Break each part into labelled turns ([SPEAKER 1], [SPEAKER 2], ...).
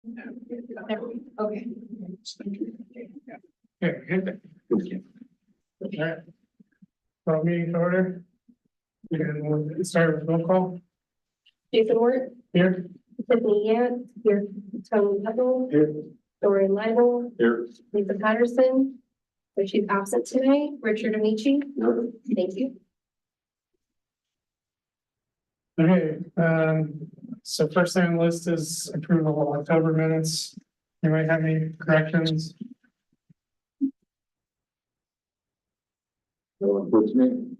[SPEAKER 1] Okay.
[SPEAKER 2] Okay, good. All right. Well, meeting to order. And we'll start with roll call
[SPEAKER 1] Jason Ward,
[SPEAKER 2] here.
[SPEAKER 1] Tiffany Yant, here, Tony Huddle,
[SPEAKER 2] Here.
[SPEAKER 1] Dorian Lible,
[SPEAKER 2] Here.
[SPEAKER 1] Lisa Patterson. So she's absent today. Richard Amici. Thank you.
[SPEAKER 2] Okay, so first thing on the list is approval of October minutes. You might have any corrections?
[SPEAKER 3] With me.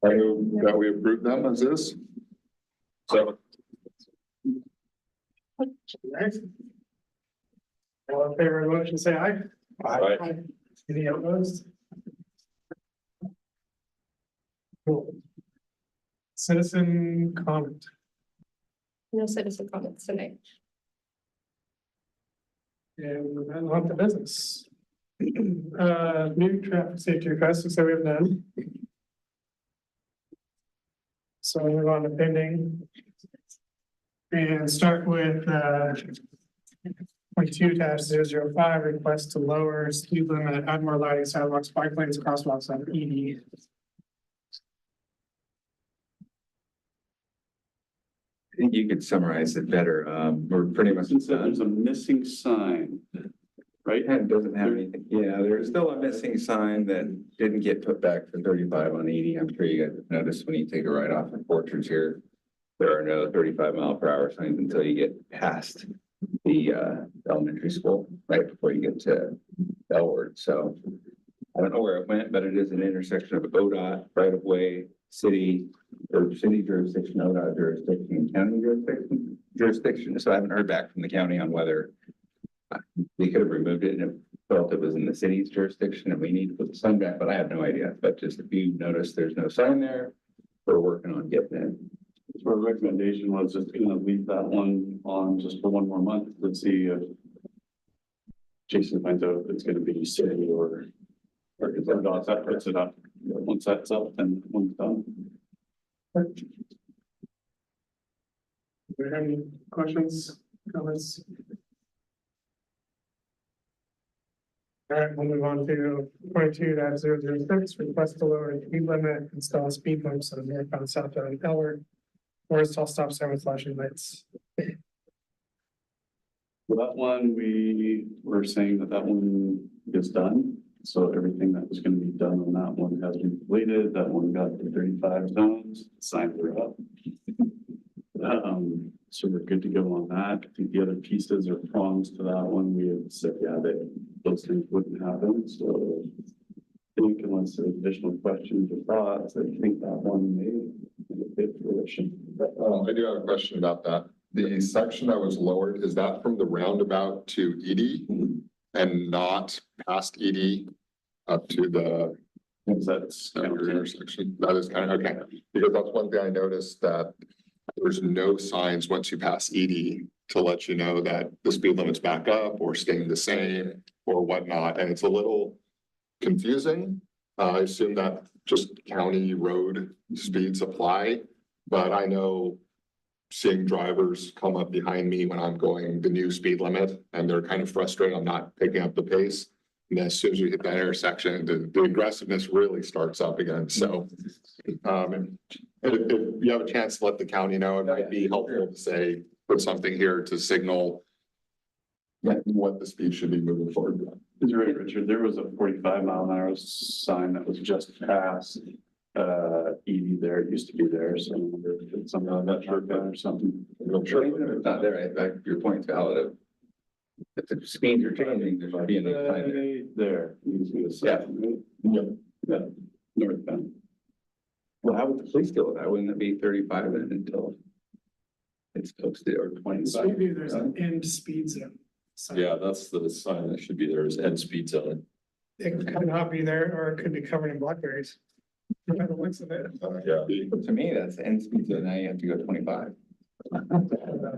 [SPEAKER 3] I move that we approve them as is. So.
[SPEAKER 2] Right. All in favor of the motion, say aye.
[SPEAKER 3] Aye.
[SPEAKER 2] Any opposed? Cool. Citizen comment.
[SPEAKER 1] No citizen comments tonight.
[SPEAKER 2] And then on to business. New traffic safety requests, so we have none. So we'll move on to pending. And start with, 22-005, request to lower speed limit at Ardmore lighting sidewalks, bike lanes, crosswalks on ED.
[SPEAKER 4] I think you could summarize it better. We're pretty much
[SPEAKER 5] Since
[SPEAKER 4] done.
[SPEAKER 5] there's a missing sign, right?
[SPEAKER 4] It doesn't have anything. Yeah, there's still a missing sign that didn't get put back for 35 on 80. I'm sure you guys noticed when you take a right off of Orchards here. There are no 35-mile-per-hour signs until you get past the elementary school, right before you get to Elward. So I don't know where it went, but it is an intersection of ODOT, right of way, city, or city jurisdiction, ODOT jurisdiction, and county jurisdiction. So I haven't heard back from the county on whether they could have removed it and it felt it was in the city's jurisdiction and we need to put the sign back, but I have no idea. But just if you notice there's no sign there, we're working on getting it.
[SPEAKER 5] So our recommendation was just gonna leave that one on just for one more month. Let's see if Jason finds out if it's gonna be city or if that puts it up. Once that's up, then one's done.
[SPEAKER 2] Do you have any questions, comments? All right, we'll move on to 22-006, request to lower the speed limit, install speed bumps on northbound, southbound Elward, or install stop sign with flashing lights.
[SPEAKER 5] For that one, we were saying that one is done. So everything that was gonna be done on that one has been completed. That one got the 35 zones, signs are up. So we're good to go on that. I think the other pieces or prongs to that one, we had said, yeah, that those things wouldn't happen, so. I think unless there's additional questions or thoughts, I think that one may hit fruition.
[SPEAKER 3] I do have a question about that. The section that was lowered, is that from the roundabout to Edie and not past Edie up to the
[SPEAKER 5] That's
[SPEAKER 3] intersection? That is kind of, okay, because that's one thing I noticed, that there's no signs once you pass Edie to let you know that the speed limit's back up or staying the same or whatnot, and it's a little confusing. I assume that just county road speeds apply, but I know seeing drivers come up behind me when I'm going the new speed limit and they're kind of frustrated I'm not picking up the pace. And as soon as we hit that intersection, the aggressiveness really starts up again. So if you have a chance to let the county know, it might be helpful to say, put something here to signal what the speed should be moving forward.
[SPEAKER 5] You're right, Richard. There was a 45-mile-an-hour sign that was just past Edie there. It used to be there, so it's something on that shortcut or something.
[SPEAKER 4] I'm sure it's not there. Your point's valid. If the speeds are changing, there should be a new sign there.
[SPEAKER 5] There. You can see the sign, right? Yeah, northbound.
[SPEAKER 4] Well, how would the police deal with that? Wouldn't it be 35 then until it's posted or 25?
[SPEAKER 2] Maybe there's an end speed zone. sign.
[SPEAKER 6] Yeah, that's the sign that should be there is end speed zone.
[SPEAKER 2] It could not be there, or it could be covered in blackberries. By the looks of it.
[SPEAKER 6] Yeah.
[SPEAKER 4] To me, that's the end speed zone. Now you have to go 25.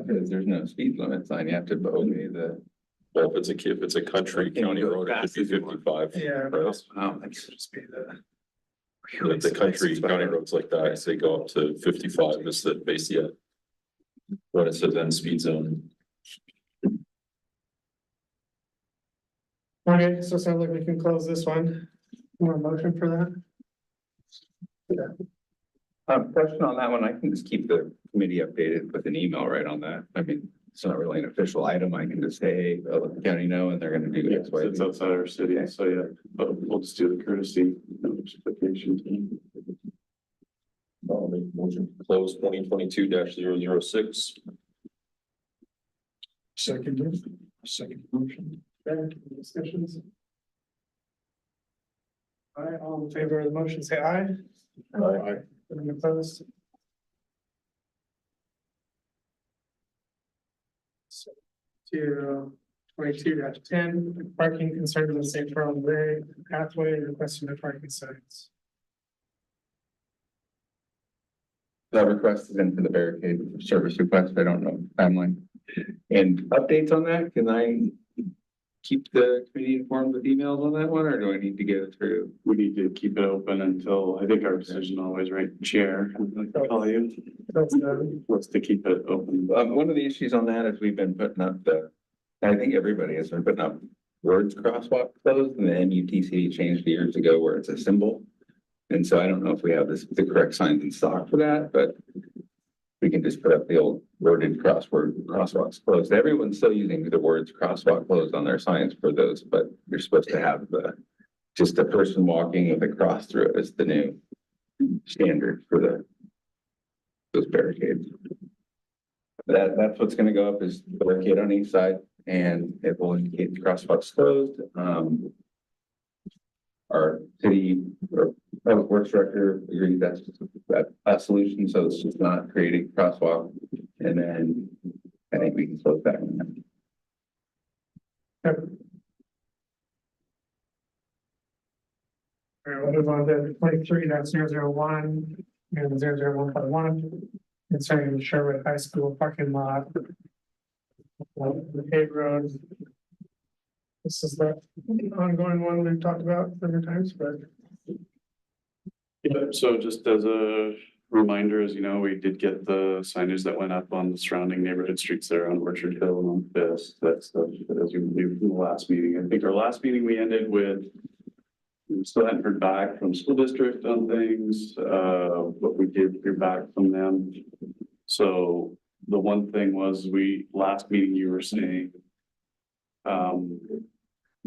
[SPEAKER 4] Because there's no speed limit sign. You have to obey the.
[SPEAKER 6] Well, if it's a country
[SPEAKER 4] Can you
[SPEAKER 6] county
[SPEAKER 4] go
[SPEAKER 6] road, it
[SPEAKER 4] fast
[SPEAKER 6] should be
[SPEAKER 4] as you want?
[SPEAKER 6] 55.
[SPEAKER 2] Yeah.
[SPEAKER 6] Right?
[SPEAKER 2] That should just be the.
[SPEAKER 6] The country county roads like that, they go up to 55 is the base yet. When it says end speed zone.
[SPEAKER 2] Okay, so it sounds like we can close this one. More motion for that?
[SPEAKER 4] Question on that one, I can just keep the committee updated with an email right on that. I mean, it's not really an official item. I can just say, hey, I'll let the county know and they're gonna do
[SPEAKER 5] Yeah,
[SPEAKER 4] X, Y,
[SPEAKER 5] it's
[SPEAKER 4] Z.
[SPEAKER 5] outside our city, so yeah, but we'll just do the courtesy notification.
[SPEAKER 6] I'll make a motion to close 2022-006.
[SPEAKER 2] Second motion. Okay, any discussions? All right, all in favor of the motion, say aye.
[SPEAKER 3] Aye.
[SPEAKER 2] Any opposed? So, to 22-10, parking concerns of St. Charles Way pathway, requesting the parking signs.
[SPEAKER 4] The request is into the barricade service request. I don't know timeline. And updates on that, can I keep the committee informed with emails on that one, or do I need to get it through?
[SPEAKER 5] We need to keep it open until, I think our decision always, right, chair, I'd like to call you,
[SPEAKER 2] That's done.
[SPEAKER 5] was to keep it open.
[SPEAKER 4] One of the issues on that is we've been putting up I think everybody has been putting up words crosswalk closed, and the MUTCD changed years ago where it's a symbol. And so I don't know if we have the correct signs in stock for that, but we can just put up the old worded crosswalks closed. Everyone's still using the words crosswalk closed on their signs for those, but you're supposed to have just a person walking with a cross through it is the new standard for those barricades. That's what's gonna go up is the barricade on each side, and it will indicate the crosswalk's closed. Our city or public works director agreed that's a solution, so it's just not creating crosswalk. And then I think we can close that one.
[SPEAKER 2] All right, we'll move on to 23-001 and 001.1 concerning the Sherwood High School parking lot. The paved road. This is the ongoing one we've talked about several times, but
[SPEAKER 5] Yeah, so just as a reminder, as you know, we did get the signage that went up on the surrounding neighborhood streets there on Orchard Hill and on Fisk. That's as you believe from the last meeting. I think our last meeting we ended with, we still hadn't heard back from school district on things, but we did hear back from them. So the one thing was last meeting you were saying,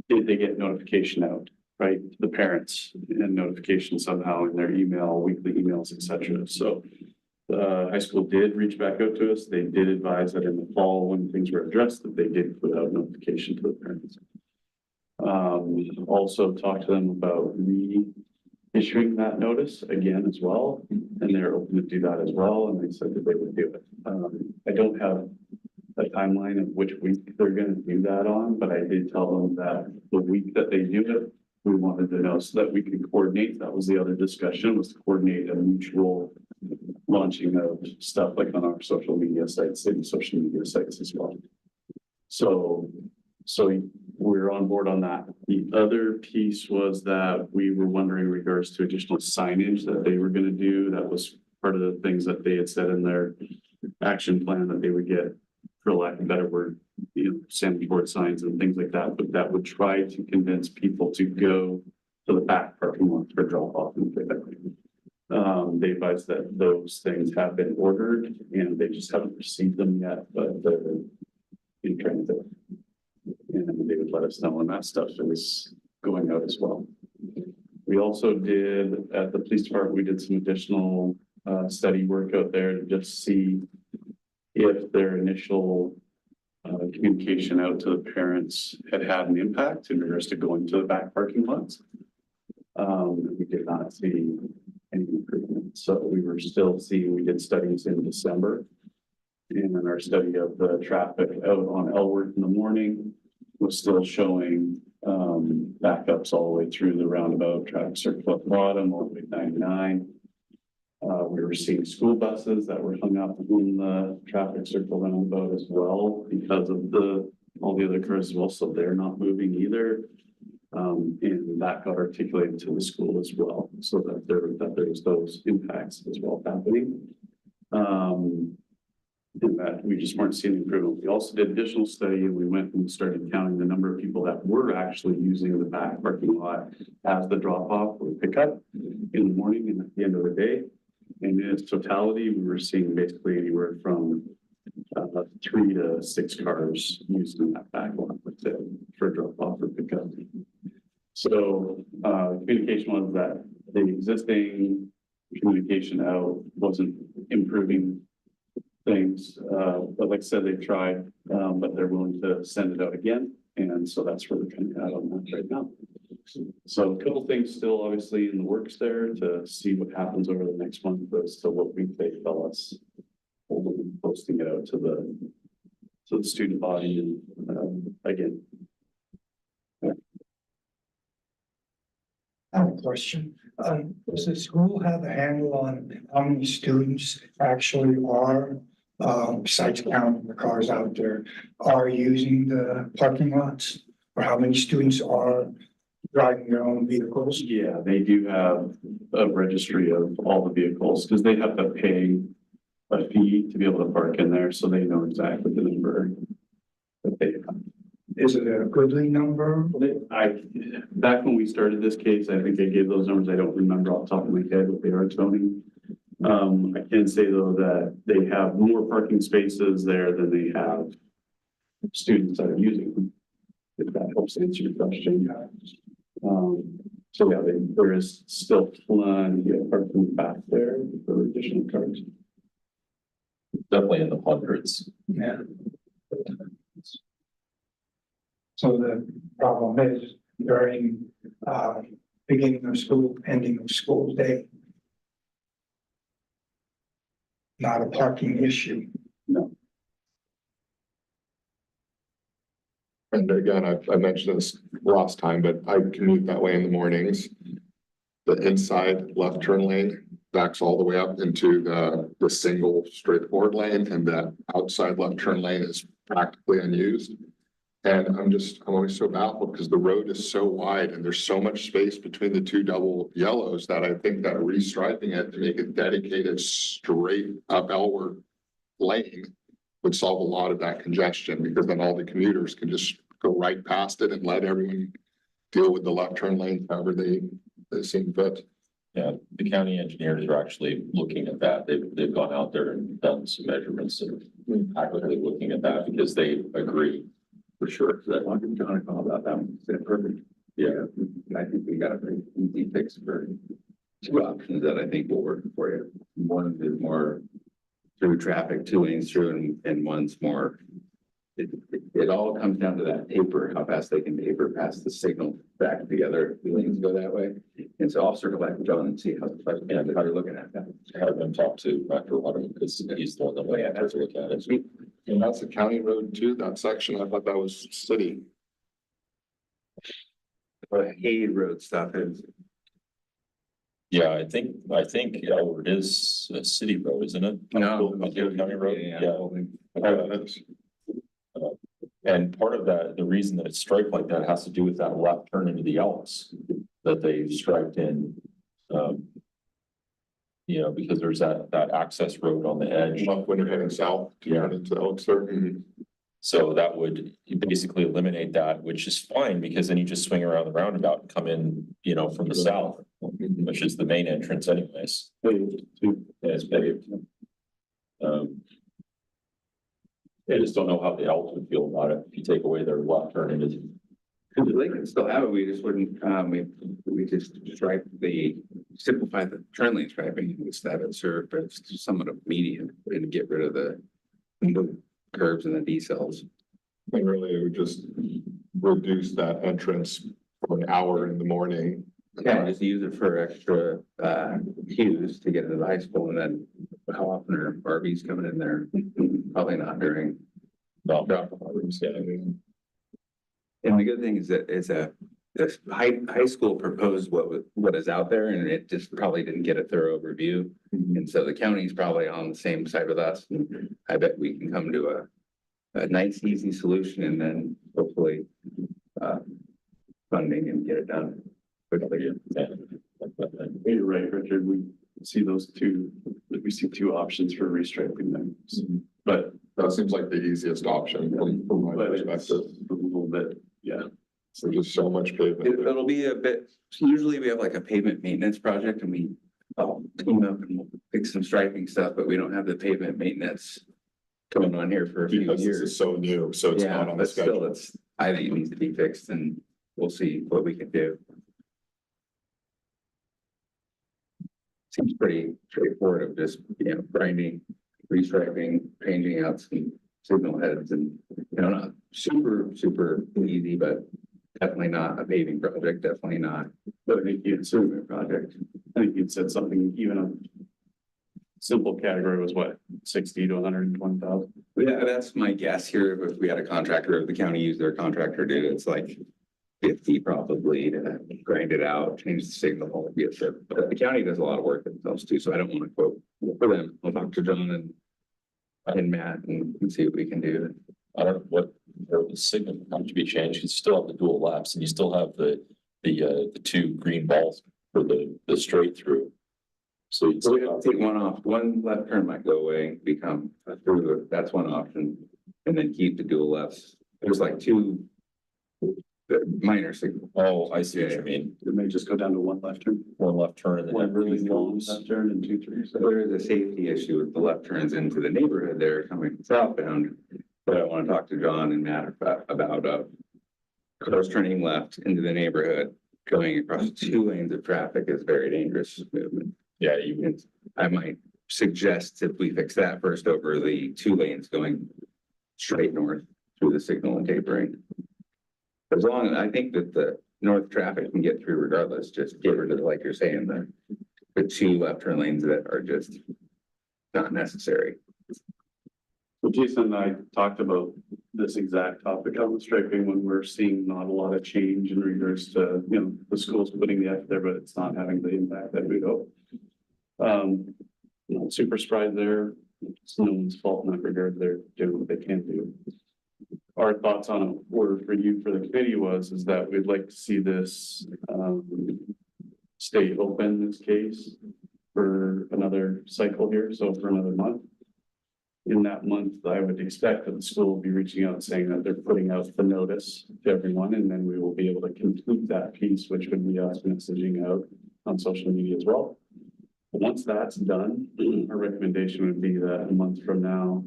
[SPEAKER 5] did they get notification out, right? To the parents and notification somehow in their email, weekly emails, et cetera. So the high school did reach back out to us. They did advise that in the fall, when things were addressed, that they did put out notification to the parents. We also talked to them about reissuing that notice again as well, and they're open to do that as well, and they said that they would do it. I don't have a timeline of which week they're gonna do that on, but I did tell them that the week that they do it, we wanted to know so that we could coordinate. That was the other discussion, was to coordinate a mutual launching of stuff like on our social media sites, city social media sites as well. So we're on board on that. The other piece was that we were wondering in regards to additional signage that they were gonna do. That was part of the things that they had said in their action plan that they would get, for lack of a better word, sandwich board signs and things like that, but that would try to convince people to go to the back parking lot for drop off and pick up. They advised that those things have been ordered and they just haven't received them yet, but they're in transit. And they would let us know when that stuff is going out as well. We also did, at the police department, we did some additional study work out there to just see if their initial communication out to the parents had an impact in regards to going to the back parking lots. We did not see any improvement. So we were still seeing, we did studies in December. And then our study of the traffic out on Elworth in the morning was still showing backups all the way through the roundabout, traffic circle at the bottom, all the way to 99. We were seeing school buses that were hung up in the traffic circle roundabout as well because of all the other cars as well. So they're not moving either. And that got articulated to the school as well, so that there's those impacts as well happening. in that we just weren't seeing improvement. We also did additional study and we went and started counting the number of people that were actually using the back parking lot as the drop off or pickup in the morning and at the end of the day. And in its totality, we were seeing basically anywhere from 3 to 6 cars using that back lot for drop off or pickup. So communication was that the existing communication out wasn't improving things. But like I said, they've tried, but they're willing to send it out again. And so that's where we're kind of at on that right now. So a couple things still obviously in the works there to see what happens over the next month as to what we they tell us. We'll be posting it out to the student body and again.
[SPEAKER 7] I have a question. Does the school have a handle on how many students actually are, besides counting the cars out there, are using the parking lots? Or how many students are driving their own vehicles?
[SPEAKER 5] Yeah, they do have a registry of all the vehicles because they have to pay a fee to be able to park in there, so they know exactly the number that they have.
[SPEAKER 7] Is it a goodly number?
[SPEAKER 5] Back when we started this case, I think I gave those numbers. I don't remember off the top of my head what they are, Tony. I can say though that they have more parking spaces there than they have students that are using them. If that helps answer your question. So yeah, there is still plenty of parking back there for additional cars.
[SPEAKER 6] Definitely in the hundreds.
[SPEAKER 7] Yeah. So the problem is during, beginning of school, ending of school day. Not a parking issue.
[SPEAKER 3] And again, I mentioned this last time, but I commute that way in the mornings. The inside left turn lane backs all the way up into the single straightforward lane, and that outside left turn lane is practically unused. And I'm always so baffled because the road is so wide and there's so much space between the two double yellows that I think that restriping it to make it dedicated straight up Elward lane would solve a lot of that congestion, because then all the commuters can just go right past it and let everyone deal with the left turn lane however they seem fit.
[SPEAKER 6] Yeah, the county engineers are actually looking at that. They've gone out there and done some measurements and actively looking at that because they agree for sure.
[SPEAKER 4] So I wanted John to call about that one. It's perfect. Yeah, I think we got a pretty easy fix for two options that I think will work for you. One is more through traffic, 2 lanes through, and one's more. It all comes down to that taper, how fast they can taper past the signal back together. 2 lanes go that way. And so I'll circle back to John and see how you're looking at that.
[SPEAKER 6] Have them talk to Dr. Waterman because he's the one that might have to look at it.
[SPEAKER 3] And that's a county road too, that section. I thought that was city.
[SPEAKER 4] But Hay Road stuff is.
[SPEAKER 6] Yeah, I think Elward is a city road, isn't it? County road, yeah. And part of that, the reason that it's striped like that has to do with that left turn into the Elks that they striped in. You know, because there's that access road on the edge.
[SPEAKER 3] When you're heading south to turn into Elksir.
[SPEAKER 6] So that would basically eliminate that, which is fine because then you just swing around the roundabout and come in, you know, from the south, which is the main entrance anyways.
[SPEAKER 5] Paved too.
[SPEAKER 6] Yeah, it's paved. I just don't know how the Elks would feel about it if you take away their left turn into.
[SPEAKER 4] They can still have it, we just wouldn't, we just simplify the turn lane striping instead of serve, but it's somewhat of median and get rid of the curves and the decels.
[SPEAKER 3] And really, it would just reduce that entrance for an hour in the morning.
[SPEAKER 4] Yeah, just use it for extra cues to get into the high school, and then how often are RVs coming in there? Probably not during.
[SPEAKER 6] No.
[SPEAKER 4] And the good thing is that this high school proposed what is out there, and it just probably didn't get a thorough review. And so the county's probably on the same side with us. I bet we can come to a nice, easy solution and then hopefully funding and get it done quickly.
[SPEAKER 5] You're right, Richard. We see two options for restriping them. So but,
[SPEAKER 3] That seems like the easiest option from my
[SPEAKER 5] but it's a
[SPEAKER 3] perspective.
[SPEAKER 5] little bit, yeah.
[SPEAKER 3] There's just so much pavement.
[SPEAKER 4] It'll be a bit, usually we have like a pavement maintenance project and we clean up and we'll fix some striping stuff, but we don't have the pavement maintenance going on here for a few
[SPEAKER 3] Because this is
[SPEAKER 4] years.
[SPEAKER 3] so new, so it's
[SPEAKER 4] Yeah,
[SPEAKER 3] not on the
[SPEAKER 4] but still,
[SPEAKER 3] schedule.
[SPEAKER 4] it's, I think it needs to be fixed and we'll see what we can do. Seems pretty straightforward of just, grinding, restriping, changing out some signal heads and, not super, super easy, but definitely not a paving project, definitely not
[SPEAKER 5] But I think you'd
[SPEAKER 4] a improvement project.
[SPEAKER 5] I think you'd said something, even a simple category was what, 60 to 120,000?
[SPEAKER 4] Yeah, that's my guess here. If we had a contractor, if the county used their contractor, dude, it's like 50 probably to grind it out, change the signal. Yes, but the county does a lot of work themselves too, so I don't want to quote for them. I'll talk to John and Matt and see what we can do.
[SPEAKER 6] I don't know what the signal have to be changed. You still have the dual laps and you still have the two green balls for the straight through. So you'd
[SPEAKER 4] So we
[SPEAKER 6] still
[SPEAKER 4] have
[SPEAKER 6] have
[SPEAKER 4] to take one off. One left turn might go away, become a through. That's one option. And then keep the dual lefts. There's like two minor signals.
[SPEAKER 6] oh, I see what you mean.
[SPEAKER 5] It may just go down to one left turn,
[SPEAKER 6] One left turn and then
[SPEAKER 5] one
[SPEAKER 6] have
[SPEAKER 5] really
[SPEAKER 6] two
[SPEAKER 5] long
[SPEAKER 6] throughs.
[SPEAKER 5] left turn and 2 3s.
[SPEAKER 4] So there is a safety issue with the left turns into the neighborhood there coming southbound. But I want to talk to John and Matt about cars turning left into the neighborhood, going across 2 lanes of traffic is very dangerous movement.
[SPEAKER 6] Yeah, you
[SPEAKER 4] And I might suggest if we fix that first over the 2 lanes going straight north through the signal and tapering. As long as I think that the north traffic can get through regardless, just get rid of, like you're saying, the 2 left turn lanes that are just not necessary.
[SPEAKER 5] So Jason and I talked about this exact topic on the striping when we're seeing not a lot of change in regards to, the schools putting the effort there, but it's not having the impact that we hope. Not super surprised there. It's no one's fault in that regard. They're doing what they can do. Our thoughts on it were for you, for the committee is that we'd like to see this, stay open, this case, for another cycle here, so for another month. In that month, I would expect that the school will be reaching out saying that they're putting out the notice to everyone, and then we will be able to complete that piece, which would be us messaging out on social media as well. But once that's done, our recommendation would be that a month from now,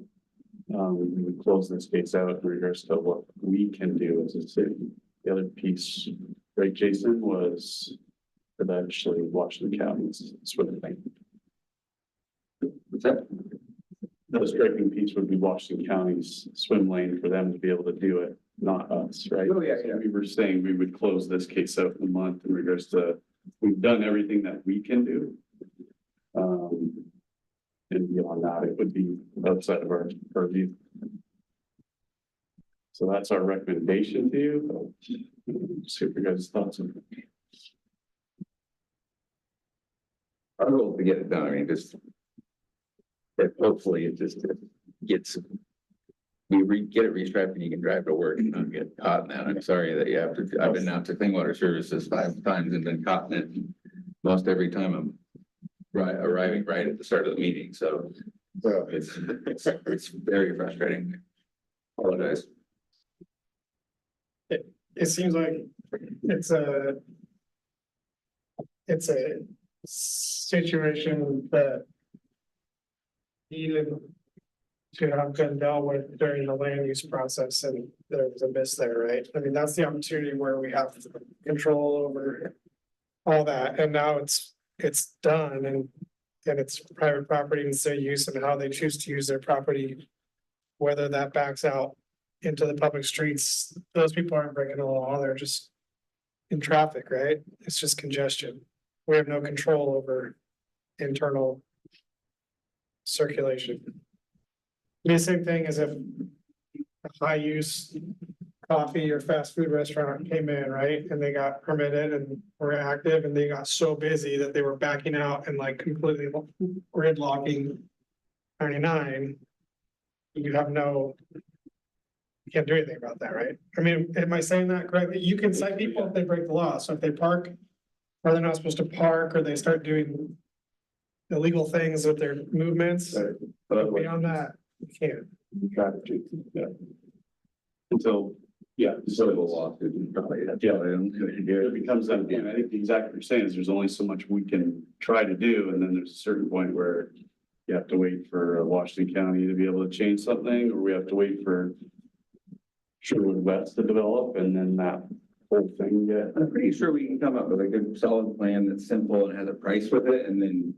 [SPEAKER 5] we would close this case out in regards to what we can do as a city. The other piece, right, Jason, was eventually Washington County's sort of thing.
[SPEAKER 4] What's that?
[SPEAKER 5] The striping piece would be Washington County's swim lane for them to be able to do it, not us, right?
[SPEAKER 4] Oh, yeah, yeah.
[SPEAKER 5] We were saying we would close this case out in a month in regards to, we've done everything that we can do. And beyond that, it would be outside of our purview. So that's our recommendation to you. See what your guys' thoughts on it.
[SPEAKER 4] Our goal is to get it done. I mean, just. If hopefully it just gets. Get it restriped and you can drive to work and not get caught in that. I'm sorry that you have to, I've been out to Clean Water Services 5 times and been caught in it. Most every time I'm arriving right at the start of the meeting, so. It's very frustrating. Apologize.
[SPEAKER 2] It seems like it's a situation that needed to have been dealt with during the land use process, and there was a miss there, right? I mean, that's the opportunity where we have control over all that, and now it's done, and it's private property and city use, and how they choose to use their property, whether that backs out into the public streets, those people aren't breaking the law, they're just in traffic, right? It's just congestion. We have no control over internal circulation. The same thing as if a high use coffee or fast food restaurant came in, right? And they got permitted and were active, and they got so busy that they were backing out and like completely gridlocking 99. You have no, you can't do anything about that, right? I mean, am I saying that correctly? You can cite people if they break the law. So if they park, or they're not supposed to park, or they start doing illegal things with their movements,
[SPEAKER 4] But
[SPEAKER 2] beyond that, you can't.
[SPEAKER 5] traffic, yeah. Until, yeah,
[SPEAKER 4] Civil
[SPEAKER 5] so
[SPEAKER 4] lawsuit, probably, that's
[SPEAKER 5] Yeah.
[SPEAKER 4] probably the only way to do
[SPEAKER 5] it becomes that, point. I think exactly what you're saying is there's only so much we can try to do, and then there's a certain point where you have to wait for Washington County to be able to change something, or we have to wait for Sherwood West to develop, and then that whole thing get.
[SPEAKER 4] I'm pretty sure we can come up with a good solid plan that's simple and has a price with it, and then,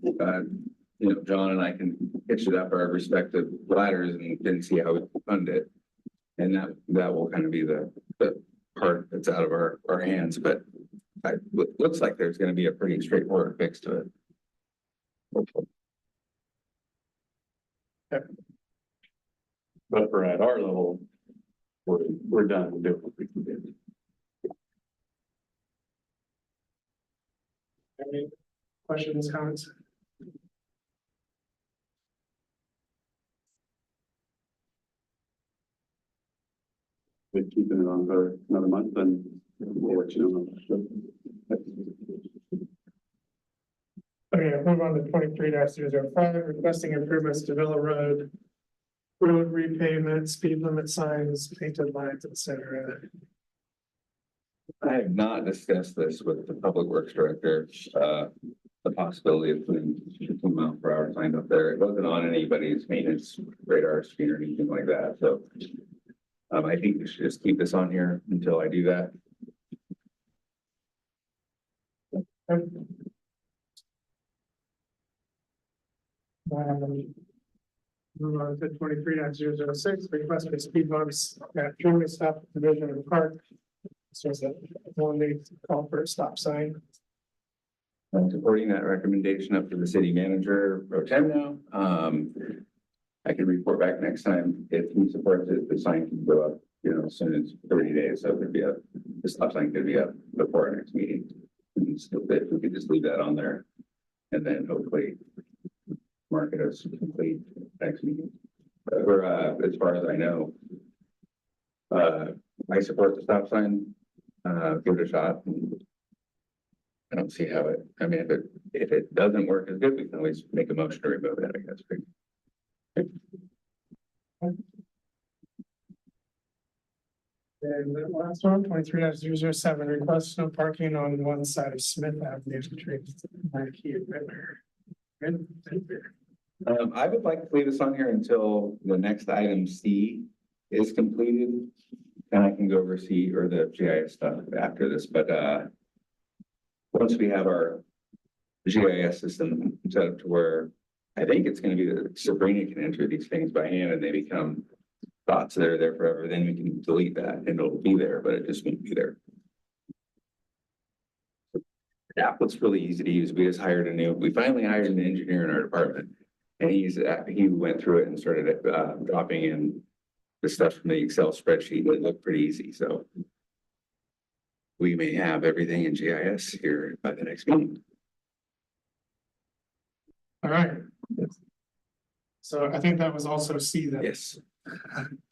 [SPEAKER 4] John and I can pitch it up our respective ladders and then see how we can fund it. And that will kind of be the part that's out of our hands, but looks like there's gonna be a pretty straightforward fix to it. Hopefully.
[SPEAKER 5] But for at our level, we're done with doing what we can do.
[SPEAKER 2] Any questions, comments?
[SPEAKER 5] We're keeping it on for another month, then we'll let you know.
[SPEAKER 2] Okay, move on to 23-005, requesting improvements to Villa Road. Road repavement, speed limit signs, painted lines, etc.
[SPEAKER 4] I have not discussed this with the public works director, the possibility of putting 2 mile per hour sign up there. It wasn't on anybody's maintenance radar screen or anything like that, so. I think we should just keep this on here until I do that.
[SPEAKER 2] Move on to 23-006, request for speed bumps at German stop division of the park. So it's a one day call for a stop sign.
[SPEAKER 4] I'm supporting that recommendation up to the city manager pro tem now. I can report back next time if he supports it, the sign can go up, as soon as 30 days, so it could be up, the stop sign could be up before our next meeting. And so if we could just leave that on there, and then hopefully mark it as complete next meeting. But as far as I know, I support the stop sign, give it a shot. I don't see how if it doesn't work as good, we can always make a motion to remove it, I guess.
[SPEAKER 2] And the last one, 23-007, request no parking on one side of Smith Avenue. Good.
[SPEAKER 4] I would like to leave this on here until the next item C is completed. And I can go over C or the GIS stuff after this, but once we have our GIS system set up to where I think it's gonna be that Sabrina can enter these things by hand and they become thoughts that are there forever, then we can delete that and it'll be there, but it just won't be there. The app looks really easy to use. We finally hired an engineer in our department. And he went through it and started dropping in the stuff from the Excel spreadsheet. It looked pretty easy, so. We may have everything in GIS here by the next meeting.
[SPEAKER 2] All right. So I think that was also C then.
[SPEAKER 4] Yes.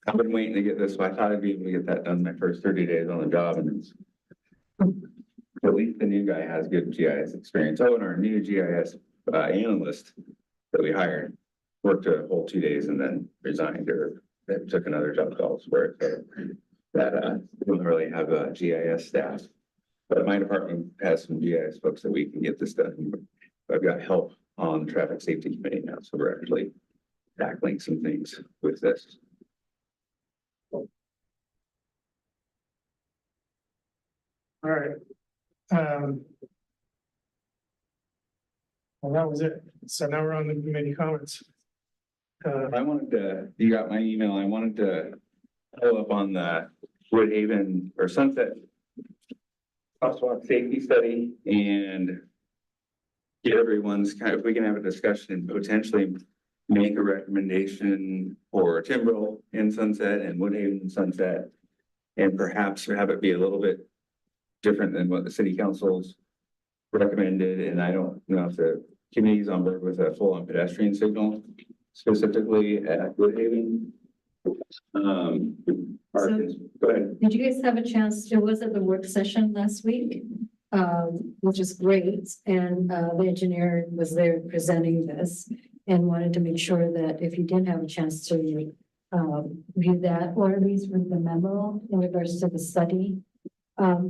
[SPEAKER 4] I've been waiting to get this, so I thought I'd be able to get that done my first 30 days on the job, and it's. At least the new guy has good GIS experience. Oh, and our new GIS analyst that we hired worked a whole 2 days and then resigned or took another job elsewhere. So that we don't really have a GIS staff. But my department has some GIS folks that we can get this done. I've got help on the traffic safety committee now, so we're actually tackling some things with this.
[SPEAKER 2] All right. Well, that was it. So now we're on the committee comments.
[SPEAKER 4] You got my email. I wanted to follow up on the Woodhaven or Sunset crosswalk safety study and get everyone's if we can have a discussion and potentially make a recommendation for Timbrel in Sunset and Woodhaven in Sunset, and perhaps have it be a little bit different than what the city council's recommended. And I don't know if the committee's on board with a full-on pedestrian signal specifically at Woodhaven. Go ahead.
[SPEAKER 8] Did you guys have a chance to, was at the work session last week? Which is great, and the engineer was there presenting this. and wanted to make sure that if you didn't have a chance to view that, or at least read the memo in regards to the study.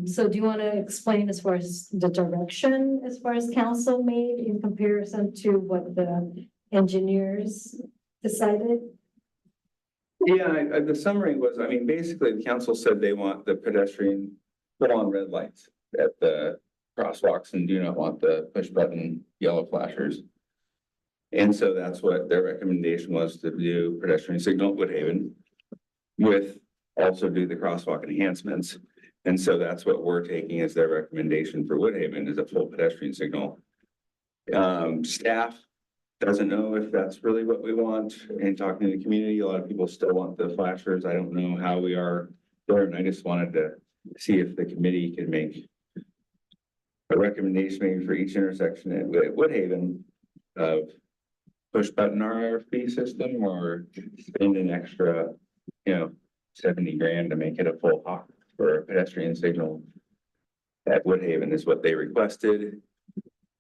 [SPEAKER 8] So do you want to explain as far as the direction as far as council made in comparison to what the engineers decided?
[SPEAKER 4] Yeah, the summary was, I mean, basically, the council said they want the pedestrian put on red lights at the crosswalks and do not want the push button yellow flashers. And so that's what their recommendation was, to do pedestrian signal at Woodhaven with also do the crosswalk enhancements. And so that's what we're taking as their recommendation for Woodhaven, is a full pedestrian signal. Staff doesn't know if that's really what we want. And talking to the community, a lot of people still want the flashers. I don't know how we are there, and I just wanted to see if the committee could make a recommendation maybe for each intersection at Woodhaven of push button RFP system, or spend an extra, 70 grand to make it a full hawk for a pedestrian signal at Woodhaven is what they requested.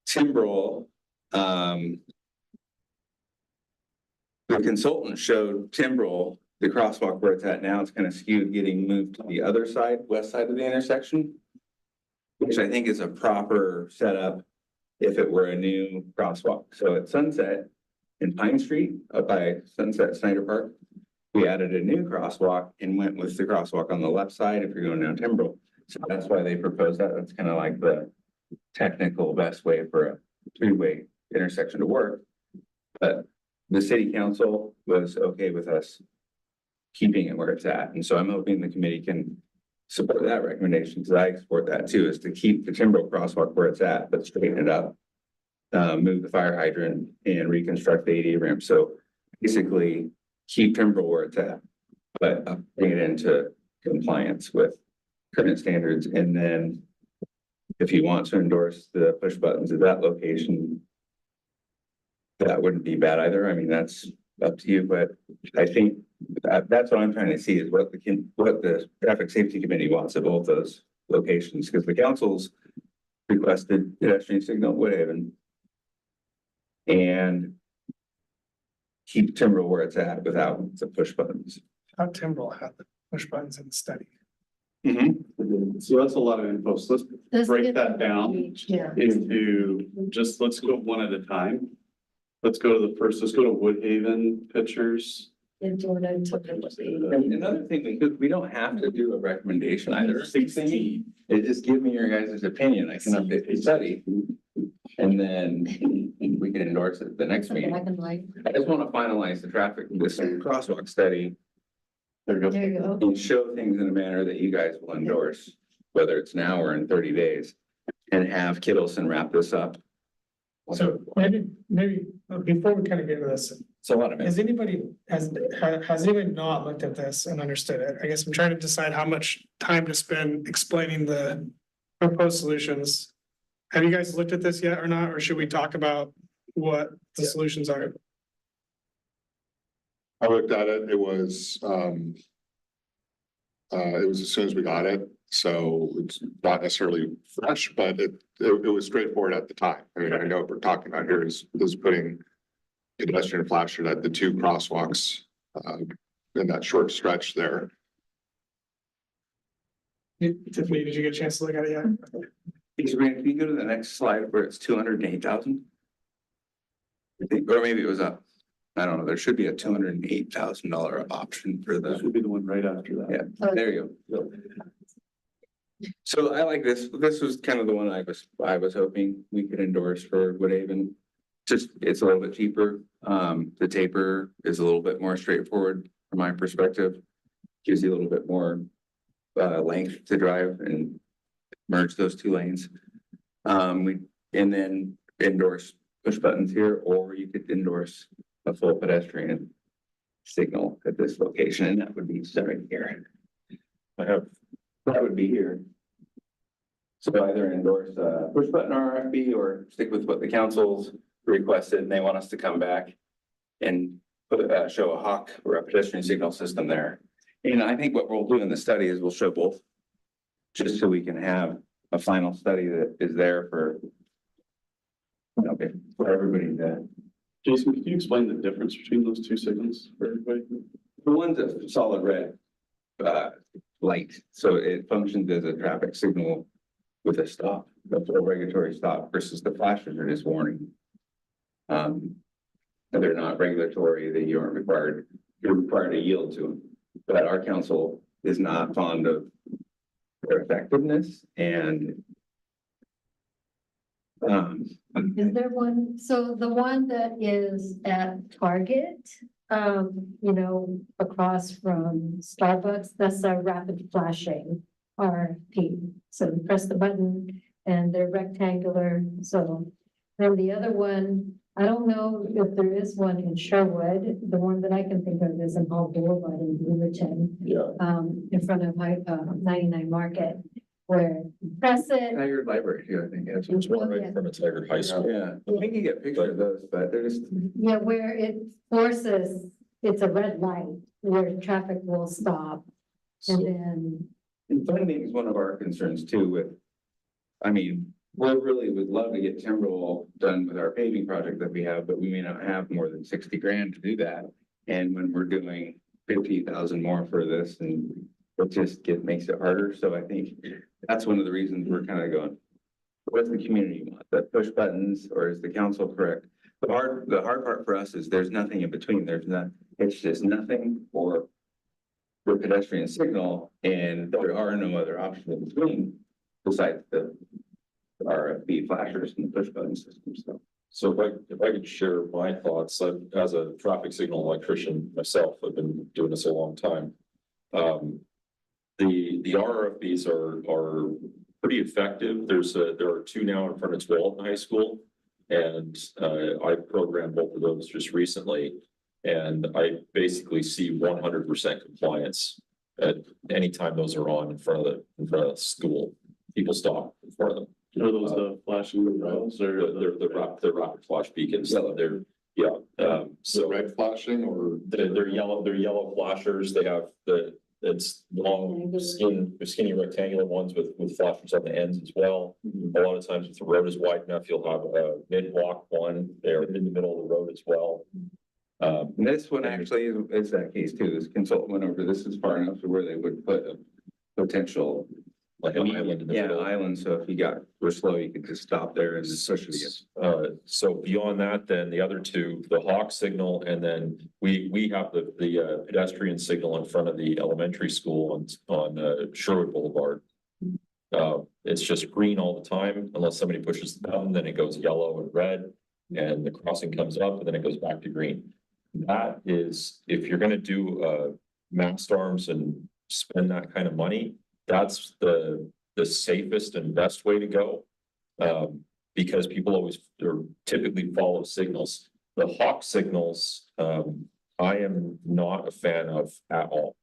[SPEAKER 4] Timbrel, the consultant showed Timbrel, the crosswalk where it's at now, it's kind of skewed, getting moved to the other side, west side of the intersection, which I think is a proper setup if it were a new crosswalk. So at Sunset in Pine Street, up by Sunset Snyder Park, we added a new crosswalk and went with the crosswalk on the left side if you're going down Timbrel. So that's why they proposed that. That's kind of like the technical best way for a three-way intersection to work. But the city council was okay with us keeping it where it's at. And so I'm hoping the committee can support that recommendation, because I support that too, is to keep the Timbrel crosswalk where it's at, but straighten it up. Move the fire hydrant and reconstruct the ADA ramp. So basically keep Timbrel where it's at, but bring it into compliance with current standards. And then if you want to endorse the push buttons at that location, that wouldn't be bad either. I mean, that's up to you, but I think that's what I'm trying to see, is what the traffic safety committee wants at both those locations, because the council's requested pedestrian signal at Woodhaven and keep Timbrel where it's at without the push buttons.
[SPEAKER 2] How Timbrel had the push buttons in the study.
[SPEAKER 5] So that's a lot of info. So let's break that down
[SPEAKER 8] Yeah.
[SPEAKER 5] into just, let's go one at a time. Let's go to let's go to Woodhaven pictures.
[SPEAKER 8] And Jordan took it with the-
[SPEAKER 4] And another thing, we don't have to do a recommendation either. It just give me your guys' opinion. I can update the study. And then we can endorse it at the next meeting.
[SPEAKER 8] Black and white.
[SPEAKER 4] I just want to finalize this crosswalk study
[SPEAKER 5] There you go.
[SPEAKER 8] There you go.
[SPEAKER 4] and show things in a manner that you guys will endorse, whether it's now or in 30 days, and have Kittleson wrap this up.
[SPEAKER 2] So maybe before we kind of get into this,
[SPEAKER 4] It's a lot of.
[SPEAKER 2] has anybody not looked at this and understood it? I guess I'm trying to decide how much time to spend explaining the proposed solutions. Have you guys looked at this yet or not, or should we talk about what the solutions are?
[SPEAKER 3] I looked at it, it was as soon as we got it, so it's not necessarily fresh, but it was straightforward at the time. I mean, I know what we're talking about here is putting pedestrian flasher at the two crosswalks in that short stretch there.
[SPEAKER 2] Tiffany, did you get a chance to look at it yet?
[SPEAKER 4] Sabrina, can you go to the next slide where it's 208,000? I think, or maybe it was up. I don't know. There should be a $208,000 option for
[SPEAKER 5] That
[SPEAKER 4] the,
[SPEAKER 5] should be the one right after that.
[SPEAKER 4] yeah, there you go. So I like this. This was kind of the one I was hoping we could endorse for Woodhaven. Just, it's a little bit cheaper. The taper is a little bit more straightforward from my perspective. Gives you a little bit more length to drive and merge those two lanes. And then endorse push buttons here, or you could endorse a full pedestrian signal at this location, and that would be right here. That would be here. So either endorse a push button RFP or stick with what the council's requested, and they want us to come back and show a hawk or a pedestrian signal system there. And I think what we'll do in the study is we'll show both, just so we can have a final study that is there for, for everybody to
[SPEAKER 5] Jason, can you explain the difference between those two signals for everybody?
[SPEAKER 4] The one's a solid red, light, so it functions as a traffic signal with a stop, that's a regulatory stop versus the flashes are just warning. And they're not regulatory, that you aren't required, you're required to yield to them. But our council is not fond of their effectiveness and
[SPEAKER 8] Is there one, so the one that is at Target, across from Starbucks, that's a rapid flashing RFP. So you press the button and they're rectangular, so. Then the other one, I don't know if there is one in Sherwood, the one that I can think of is in Hall Boulevard in Beaverton,
[SPEAKER 6] Yeah.
[SPEAKER 8] in front of 99 Market, where you press it.
[SPEAKER 4] Tiger Library, too, I think. That's
[SPEAKER 6] There's one
[SPEAKER 8] Yeah.
[SPEAKER 6] right in front of Tiger High School.
[SPEAKER 4] Yeah, we can get pictures of those, but they're just,
[SPEAKER 8] Yeah, where it forces, it's a red light where traffic will stop and
[SPEAKER 6] So,
[SPEAKER 8] then,
[SPEAKER 4] and funding is one of our concerns too with, I mean, we really would love to get Timberwolf done with our paving project that we have, but we may not have more than 60 grand to do that. And when we're doing 50,000 more for this and makes it harder. So I think that's one of the reasons we're kind of going, what's the community want? The push buttons, or is the council correct? The hard part for us is there's nothing in between. It's just nothing for the pedestrian signal, and there are no other options in between besides the RFB flashers and the push button system.
[SPEAKER 6] So if I could share my thoughts, as a traffic signal electrician myself, I've been doing this a long time. The RFBs are pretty effective. There are two now in front of Tualatin High School. And I programmed both of those just recently. And I basically see 100% compliance at any time those are on in front of the school. People stop in front of them.
[SPEAKER 5] Are those the flashing rails or?
[SPEAKER 6] They're the rapid flash beacons. They're, yeah,
[SPEAKER 3] So red flashing or?
[SPEAKER 6] they're yellow flashers. They have it's long skinny rectangular ones with flashers on the ends as well. A lot of times if the road is wide enough, you'll have a mid-block one. They're in the middle of the road as well.
[SPEAKER 4] And this one actually is that case too. This consultant went over, this is far enough to where they would put a potential.
[SPEAKER 6] Like an island in the middle.
[SPEAKER 4] Island, so if you were slow, you could just stop there and just push it again.
[SPEAKER 6] So beyond that, then the other two, the Hawk signal, and then we have the pedestrian signal in front of the elementary school on Sherwood Boulevard. It's just green all the time unless somebody pushes the button, then it goes yellow and red, and the crossing comes up, and then it goes back to green. That is, if you're gonna do mast arms and spend that kind of money, that's the safest and best way to go. Because people always typically follow signals. The Hawk signals, I am not a fan of at all.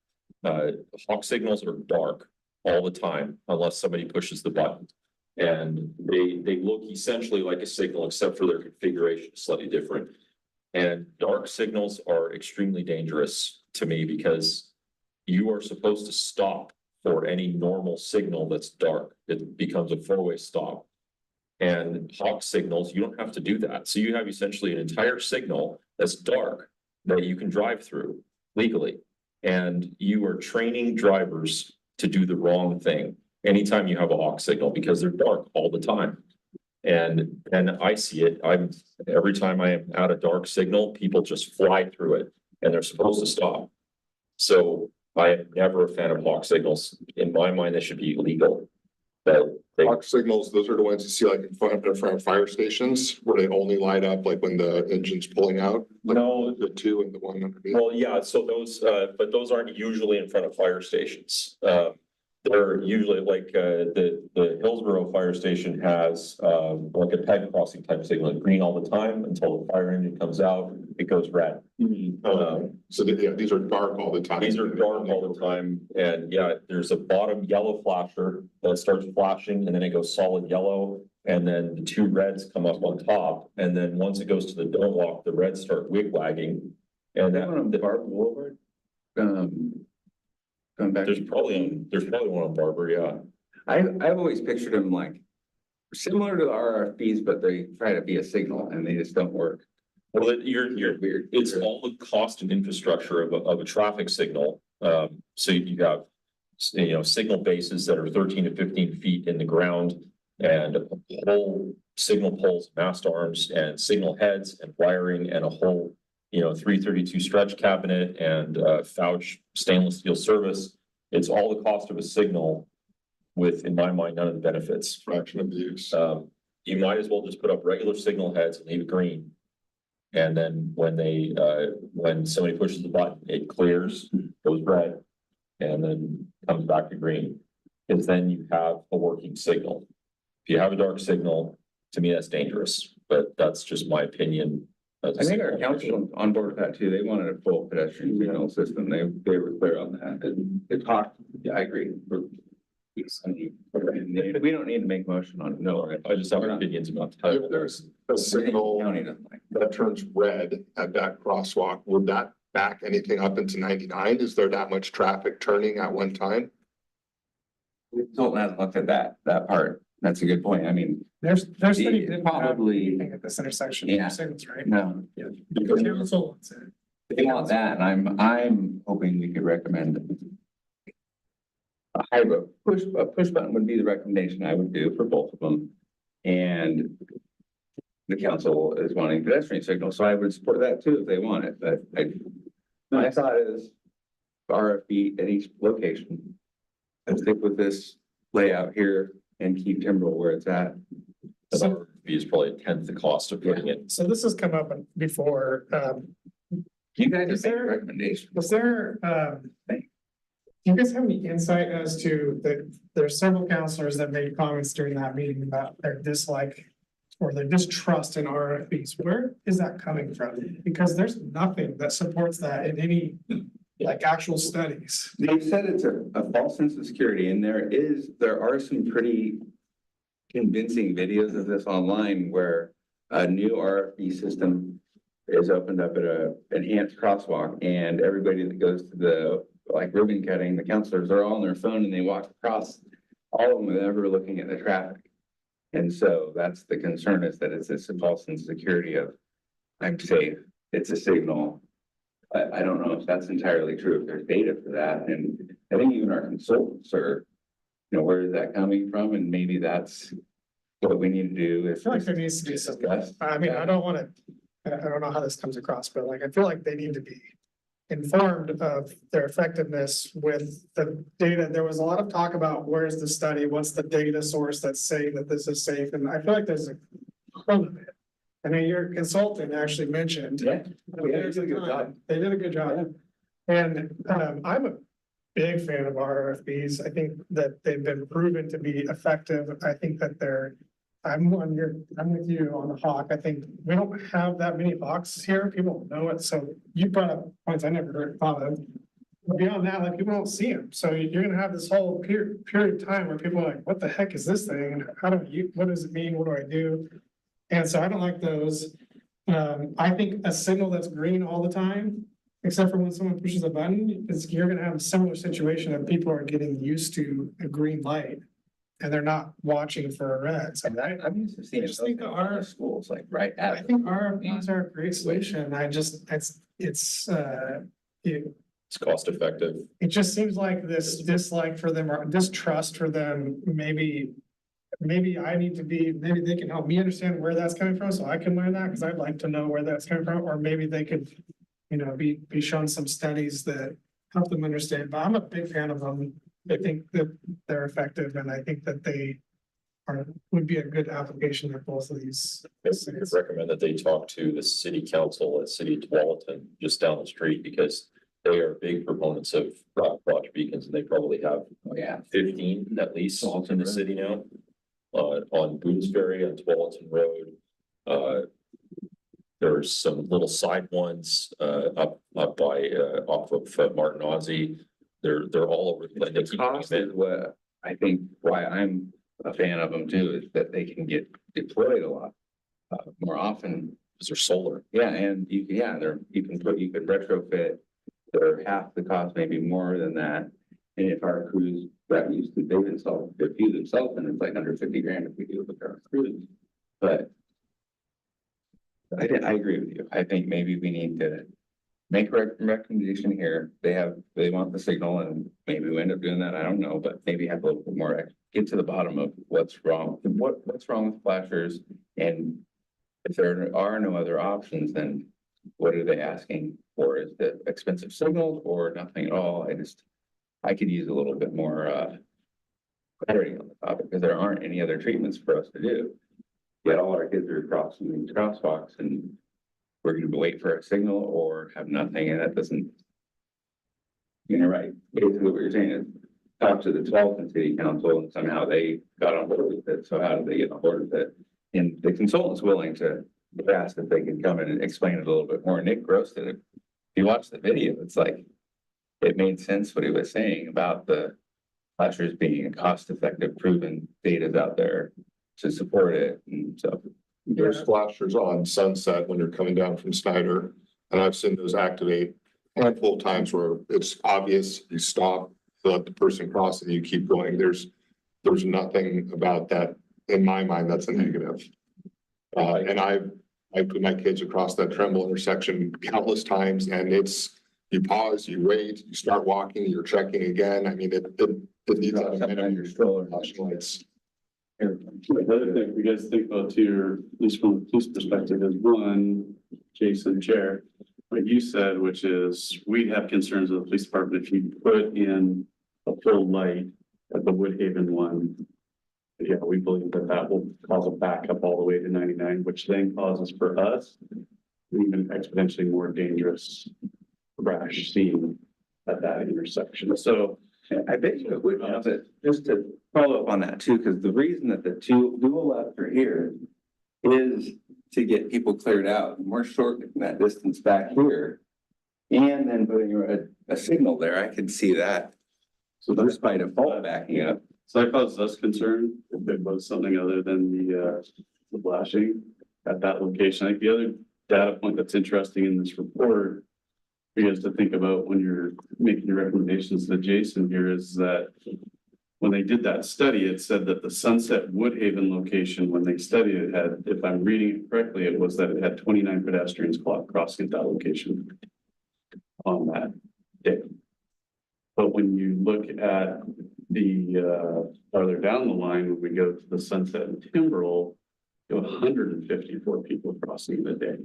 [SPEAKER 6] Hawk signals are dark all the time unless somebody pushes the button. And they look essentially like a signal, except for their configuration is slightly different. And dark signals are extremely dangerous to me because you are supposed to stop for any normal signal that's dark. It becomes a four-way stop. And Hawk signals, you don't have to do that. So you have essentially an entire signal that's dark that you can drive through legally. And you are training drivers to do the wrong thing anytime you have a Hawk signal because they're dark all the time. And I see it. Every time I am at a dark signal, people just fly through it and they're supposed to stop. So I am never a fan of Hawk signals. In my mind, they should be illegal. But
[SPEAKER 3] Hawk signals, those are the ones you see like in front of fire stations where they only light up like when the engine's pulling out. Like
[SPEAKER 6] no,
[SPEAKER 3] the two and the one underneath.
[SPEAKER 6] well, yeah, so those, but those aren't usually in front of fire stations. They're usually like, the Hillsborough Fire Station has, like a peg crossing type signal, green all the time until the fire engine comes out, it goes red.
[SPEAKER 3] So these are dark all the time.
[SPEAKER 6] These are dark all the time, and yeah, there's a bottom yellow flasher that starts flashing, and then it goes solid yellow. And then the two reds come up on top, and then once it goes to the don't walk, the reds start wigwagging. And
[SPEAKER 4] That one on Barber Boulevard? Going back.
[SPEAKER 6] there's probably one on Barber, yeah.
[SPEAKER 4] I've always pictured them like similar to the RFBs, but they try to be a signal and they just don't work.
[SPEAKER 6] Well, it's all the cost and infrastructure of a traffic signal. So you have, signal bases that are 13 to 15 feet in the ground and whole signal poles, mast arms and signal heads and wiring and a whole, 332 stretch cabinet and Fouch stainless steel service. It's all the cost of a signal with, in my mind, none of the benefits.
[SPEAKER 3] Fraction of the use.
[SPEAKER 6] You might as well just put up regular signal heads and leave it green. And then when somebody pushes the button, it clears, goes red, and then comes back to green. Because then you have a working signal. If you have a dark signal, to me, that's dangerous, but that's just my opinion.
[SPEAKER 4] I think our council was on board with that too. They wanted a full pedestrian signal system. They were clear on that. And they talked, yeah, I agree. We don't need to make motion on it.
[SPEAKER 6] No, I just have opinions about
[SPEAKER 3] If
[SPEAKER 6] that.
[SPEAKER 3] there's a signal
[SPEAKER 4] County doesn't like.
[SPEAKER 3] that turns red at that crosswalk, would that back anything up into 99? Is there that much traffic turning at one time?
[SPEAKER 4] The consultant hasn't looked at that part. That's a good point. I mean,
[SPEAKER 2] There's city
[SPEAKER 4] Yeah,
[SPEAKER 2] didn't have
[SPEAKER 4] probably-
[SPEAKER 2] anything at this intersection.
[SPEAKER 4] Yeah.
[SPEAKER 2] Signals, right?
[SPEAKER 4] no,
[SPEAKER 3] Because
[SPEAKER 2] Council wants it.
[SPEAKER 4] they want that, and I'm hoping we could recommend a push button would be the recommendation I would do for both of them. And the council is wanting pedestrian signal, so I would support that too if they want it, but my thought is RFB at each location. And stick with this layout here and keep Timberville where it's at.
[SPEAKER 6] The fee is probably a tenth the cost of putting it.
[SPEAKER 2] So this has come up before,
[SPEAKER 4] You guys
[SPEAKER 2] Is
[SPEAKER 4] make
[SPEAKER 2] there-
[SPEAKER 4] recommendations.
[SPEAKER 2] was there, do you guys have any insight as to there's several counselors that made comments during that meeting about their dislike or their distrust in RFPs? Where is that coming from? Because there's nothing that supports that in any like actual studies.
[SPEAKER 4] They said it's a false sense of security, and there are some pretty convincing videos of this online where a new RFB system is opened up at a enhanced crosswalk, and everybody that goes to the like ribbon cutting, the counselors are all on their phone and they walk across, all of them without ever looking at the traffic. And so that's the concern, is that it's this false sense of security of, I'm safe, it's a signal. I don't know if that's entirely true, if there's data for that, and I think even our consultants are, where is that coming from, and maybe that's what we need to do
[SPEAKER 2] I
[SPEAKER 4] is.
[SPEAKER 2] feel like there needs to be some,
[SPEAKER 4] discuss.
[SPEAKER 2] I mean, I don't know how this comes across, but like, I feel like they need to be informed of their effectiveness with the data. There was a lot of talk about where's the study, what's the data source that's saying that this is safe, and I feel like there's a ton of it. I mean, your consultant actually mentioned.
[SPEAKER 4] Yeah, yeah, they did a good job.
[SPEAKER 2] They did a good job. And I'm a big fan of RFPs. I think that they've been proven to be effective. I think that I'm with you on the Hawk. I think we don't have that many Hawks here. People don't know it. So you brought up points I never thought of. But beyond that, like people don't see them. So you're gonna have this whole period of time where people are like, what the heck is this thing? And what does it mean? What do I do? And so I don't like those. I think a signal that's green all the time, except for when someone pushes a button, you're gonna have a similar situation that people are getting used to a green light. And they're not watching for a red. So
[SPEAKER 4] I'm used to seeing.
[SPEAKER 2] I just think
[SPEAKER 4] those
[SPEAKER 2] that
[SPEAKER 4] in
[SPEAKER 2] our-
[SPEAKER 4] schools, like right
[SPEAKER 2] I
[SPEAKER 4] at.
[SPEAKER 2] think RFPs are a great solution.
[SPEAKER 6] It's cost effective.
[SPEAKER 2] It just seems like this dislike for them or distrust for them, maybe I need to be, maybe they can help me understand where that's coming from, so I can learn that, because I'd like to know where that's coming from, or maybe they could, be shown some studies that help them understand, but I'm a big fan of them. I think that they're effective, and I think that they would be a good application of both of these.
[SPEAKER 6] I would recommend that they talk to the city council at City of Tualatin, just down the street, because they are big proponents of rock watch beacons, and they probably have 15 at least in the city now. On Boone's Ferry, on Tualatin Road. There's some little side ones, up by, off of Martin Ozzie. They're all over. They
[SPEAKER 4] The
[SPEAKER 6] keep
[SPEAKER 4] cost
[SPEAKER 6] coming
[SPEAKER 4] is what I think why I'm a fan of them too, is that they can get deployed a lot. More often,
[SPEAKER 6] because they're solar.
[SPEAKER 4] yeah, and you can retrofit. They're half the cost, maybe more than that. And if our crews got used to, they've installed a few themselves, and it's like under 50 grand if we do it with our crews. But I agree with you. I think maybe we need to make a recommendation here. They want the signal and maybe we end up doing that. I don't know, but maybe have a little bit more, get to the bottom of what's wrong, what's wrong with flashers. And if there are no other options, then what are they asking for? Is it expensive signals or nothing at all? I could use a little bit more, clarity on the topic because there aren't any other treatments for us to do. Yet all our kids are crossing these crosswalks and we're gonna wait for a signal or have nothing, and that doesn't. You're right, basically what you're saying is, talk to the 12th city council and somehow they got on board with it, so how did they get on board with it? And the consultant's willing to ask if they can come in and explain it a little bit more. Nick Gross did it. If you watch the video, it's like, it made sense what he was saying about the flashers being a cost-effective, proven data's out there to support it, and so.
[SPEAKER 3] There's flashers on Sunset when you're coming down from Snyder, and I've seen those activate a handful of times where it's obvious, you stop, let the person cross and you keep going. There's nothing about that, in my mind, that's a negative. And I put my kids across that Tremble intersection countless times, and you pause, you wait, you start walking, you're checking again. I mean, it needs a minimum, your stroller, flashing lights.
[SPEAKER 5] The other thing you guys think about too, at least from the police perspective, is one, Jason, Chair, what you said, which is we'd have concerns with the police department if you put in a full light at the Woodhaven one. Yeah, we believe that will cause a backup all the way to 99, which then causes for us even exponentially more dangerous crash scene at that intersection. So
[SPEAKER 4] I bet you it would have it, just to follow up on that too, because the reason that the dual left are here is to get people cleared out. And we're shortening that distance back here. And then putting a signal there, I could see that. So there's by default backing up.
[SPEAKER 5] So that causes us concern if it was something other than the flashing at that location. I think the other data point that's interesting in this report for you guys to think about when you're making your recommendations to Jason here is that when they did that study, it said that the Sunset Woodhaven location, when they studied it, had, if I'm reading it correctly, it was that it had 29 pedestrians crossing at that location on that day. But when you look at the farther down the line, when we go to the Sunset and Timberell, you have 154 people crossing in a day.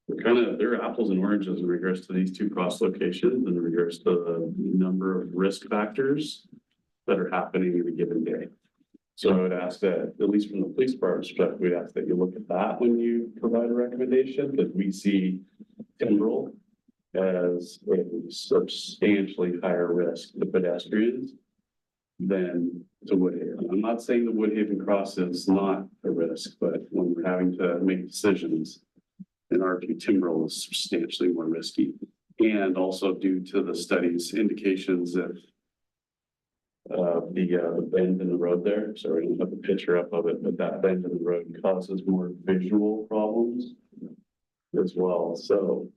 [SPEAKER 5] They're apples and oranges in regards to these two cross locations in regards to the number of risk factors that are happening in a given day. So I would ask that, at least from the police department's perspective, we'd ask that you look at that when you provide a recommendation, because we see Timberell as a substantially higher risk to pedestrians than to Woodhaven. I'm not saying the Woodhaven cross is not a risk, but when we're having to make decisions, in our view, Timberell is substantially more risky. And also due to the study's indications that the bend in the road there, sorry, I don't have the picture up of it, but that bend in the road causes more visual problems as well. So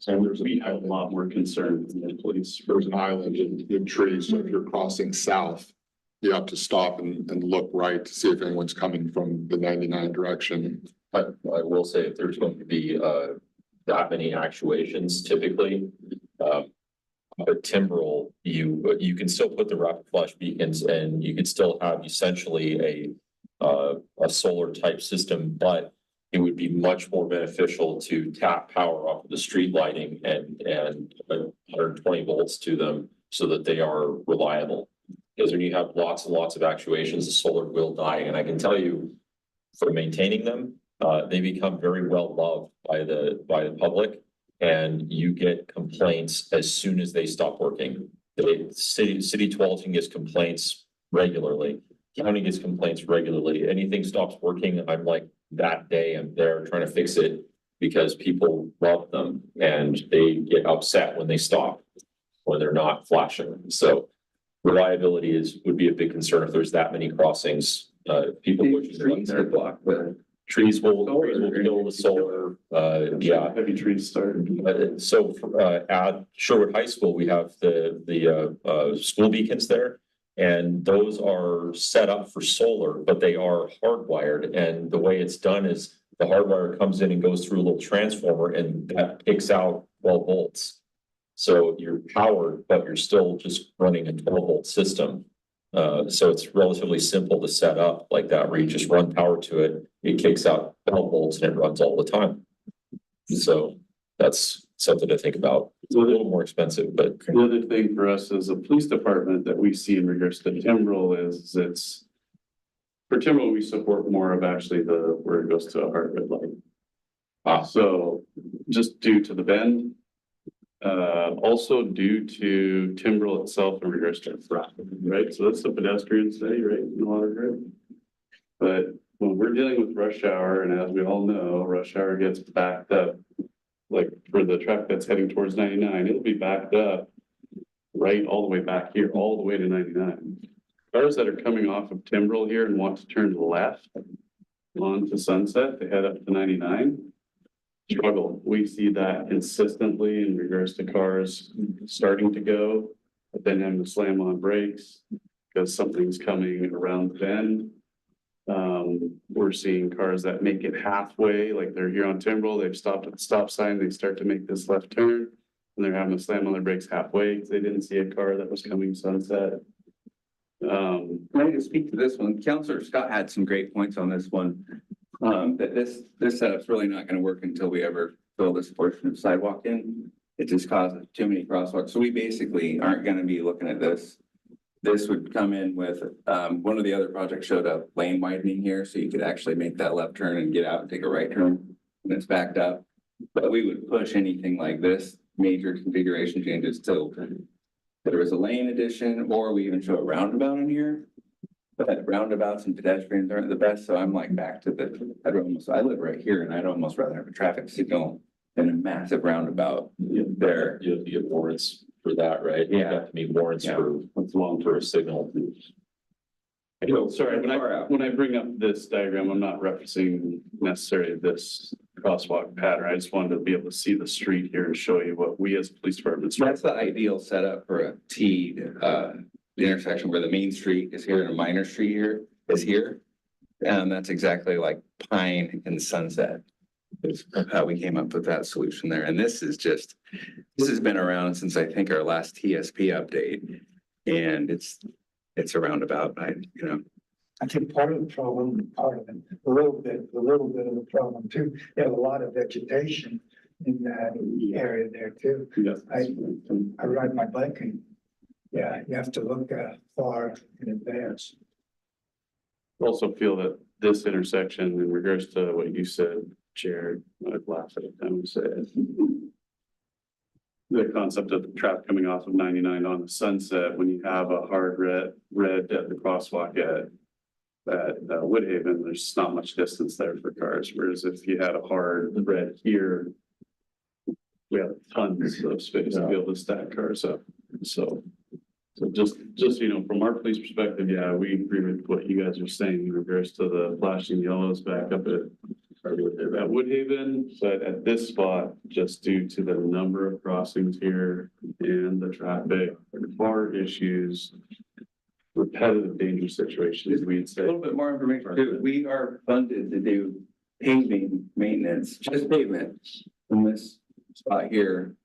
[SPEAKER 5] we have a lot more concern than the police.
[SPEAKER 3] There's an island in trees, so if you're crossing south, you have to stop and look right to see if anyone's coming from the 99 direction.
[SPEAKER 6] I will say if there's going to be that many actuations typically, at Timberell, you can still put the rapid flash beacons and you could still have essentially a solar type system, but it would be much more beneficial to tap power off of the street lighting and 120 volts to them so that they are reliable. Because when you have lots and lots of actuations, the solar will die. And I can tell you, for maintaining them, they become very well loved by the public, and you get complaints as soon as they stop working. The city Tualatin gets complaints regularly. County gets complaints regularly. Anything stops working, I'm like, that day I'm there trying to fix it because people love them and they get upset when they stop, when they're not flashing. So reliability would be a big concern if there's that many crossings. People pushing their
[SPEAKER 4] Trees could block the
[SPEAKER 6] trees will kill the solar. Yeah.
[SPEAKER 5] Heavy trees started.
[SPEAKER 6] So at Sherwood High School, we have the school beacons there. And those are set up for solar, but they are hardwired. And the way it's done is the hardwire comes in and goes through a little transformer and that kicks out 12 volts. So you're powered, but you're still just running a 12-volt system. So it's relatively simple to set up like that, where you just run power to it, it kicks out 12 volts and it runs all the time. So that's something to think about. It's a little more expensive, but
[SPEAKER 5] The other thing for us as a police department that we see in regards to Timbrel is for Timbrel, we support more of actually where it goes to a hard red light. So just due to the bend, also due to Timbrel itself in regards to traffic, right? So that's the pedestrian study, right? In a lot of it. But when we're dealing with rush hour, and as we all know, rush hour gets backed up. Like for the traffic that's heading towards 99, it'll be backed up right all the way back here, all the way to 99. Cars that are coming off of Timbrel here and want to turn left onto Sunset, they head up to 99. Struggle. We see that consistently in regards to cars starting to go, but then having to slam on brakes because something's coming around the bend. We're seeing cars that make it halfway, like they're here on Timbrel, they've stopped at the stop sign, they start to make this left turn, and they're having to slam on their brakes halfway because they didn't see a car that was coming Sunset.
[SPEAKER 4] Ready to speak to this one. Counselor Scott had some great points on this one. That this setup's really not gonna work until we ever fill this portion of sidewalk in. It just causes too many crosswalks. So we basically aren't gonna be looking at this. This would come in with, one of the other projects showed a lane widening here, so you could actually make that left turn and get out and take a right turn when it's backed up. But we would push anything like this, major configuration changes till there was a lane addition, or we even show a roundabout in here. But roundabouts and pedestrians aren't the best, so I'm like back to I live right here and I'd almost rather have a traffic signal than a massive roundabout there.
[SPEAKER 6] you have to get warrants for that, right? You have to meet warrants for long-term signal.
[SPEAKER 5] Sorry, when I bring up this diagram, I'm not referencing necessarily this crosswalk pattern. I just wanted to be able to see the street here and show you what we as police departments.
[SPEAKER 4] That's the ideal setup for a T, the intersection where the main street is here and a minor street here is here. And that's exactly like Pine and Sunset. Is how we came up with that solution there. And this has been around since I think our last TSP update. And it's a roundabout,
[SPEAKER 7] I think part of the problem, a little bit of the problem too, you have a lot of vegetation in that area there too.
[SPEAKER 5] Yes.
[SPEAKER 7] I ride my bike and, yeah, you have to look far in advance.
[SPEAKER 5] Also feel that this intersection in regards to what you said, Jared, I'd laugh at it time you said it. The concept of the traffic coming off of 99 on the Sunset, when you have a hard red at the crosswalk at Woodhaven, there's not much distance there for cars. Whereas if you had a hard red here, we have tons of space to be able to stack cars up. So just, from our police perspective, yeah, we agree with what you guys are saying in regards to the flashing yellows back up at Woodhaven, but at this spot, just due to the number of crossings here and the traffic, bar issues, repetitive danger situations, we'd
[SPEAKER 4] A
[SPEAKER 5] say.
[SPEAKER 4] little bit more information too. We are funded to do paving maintenance, just pavement from this spot here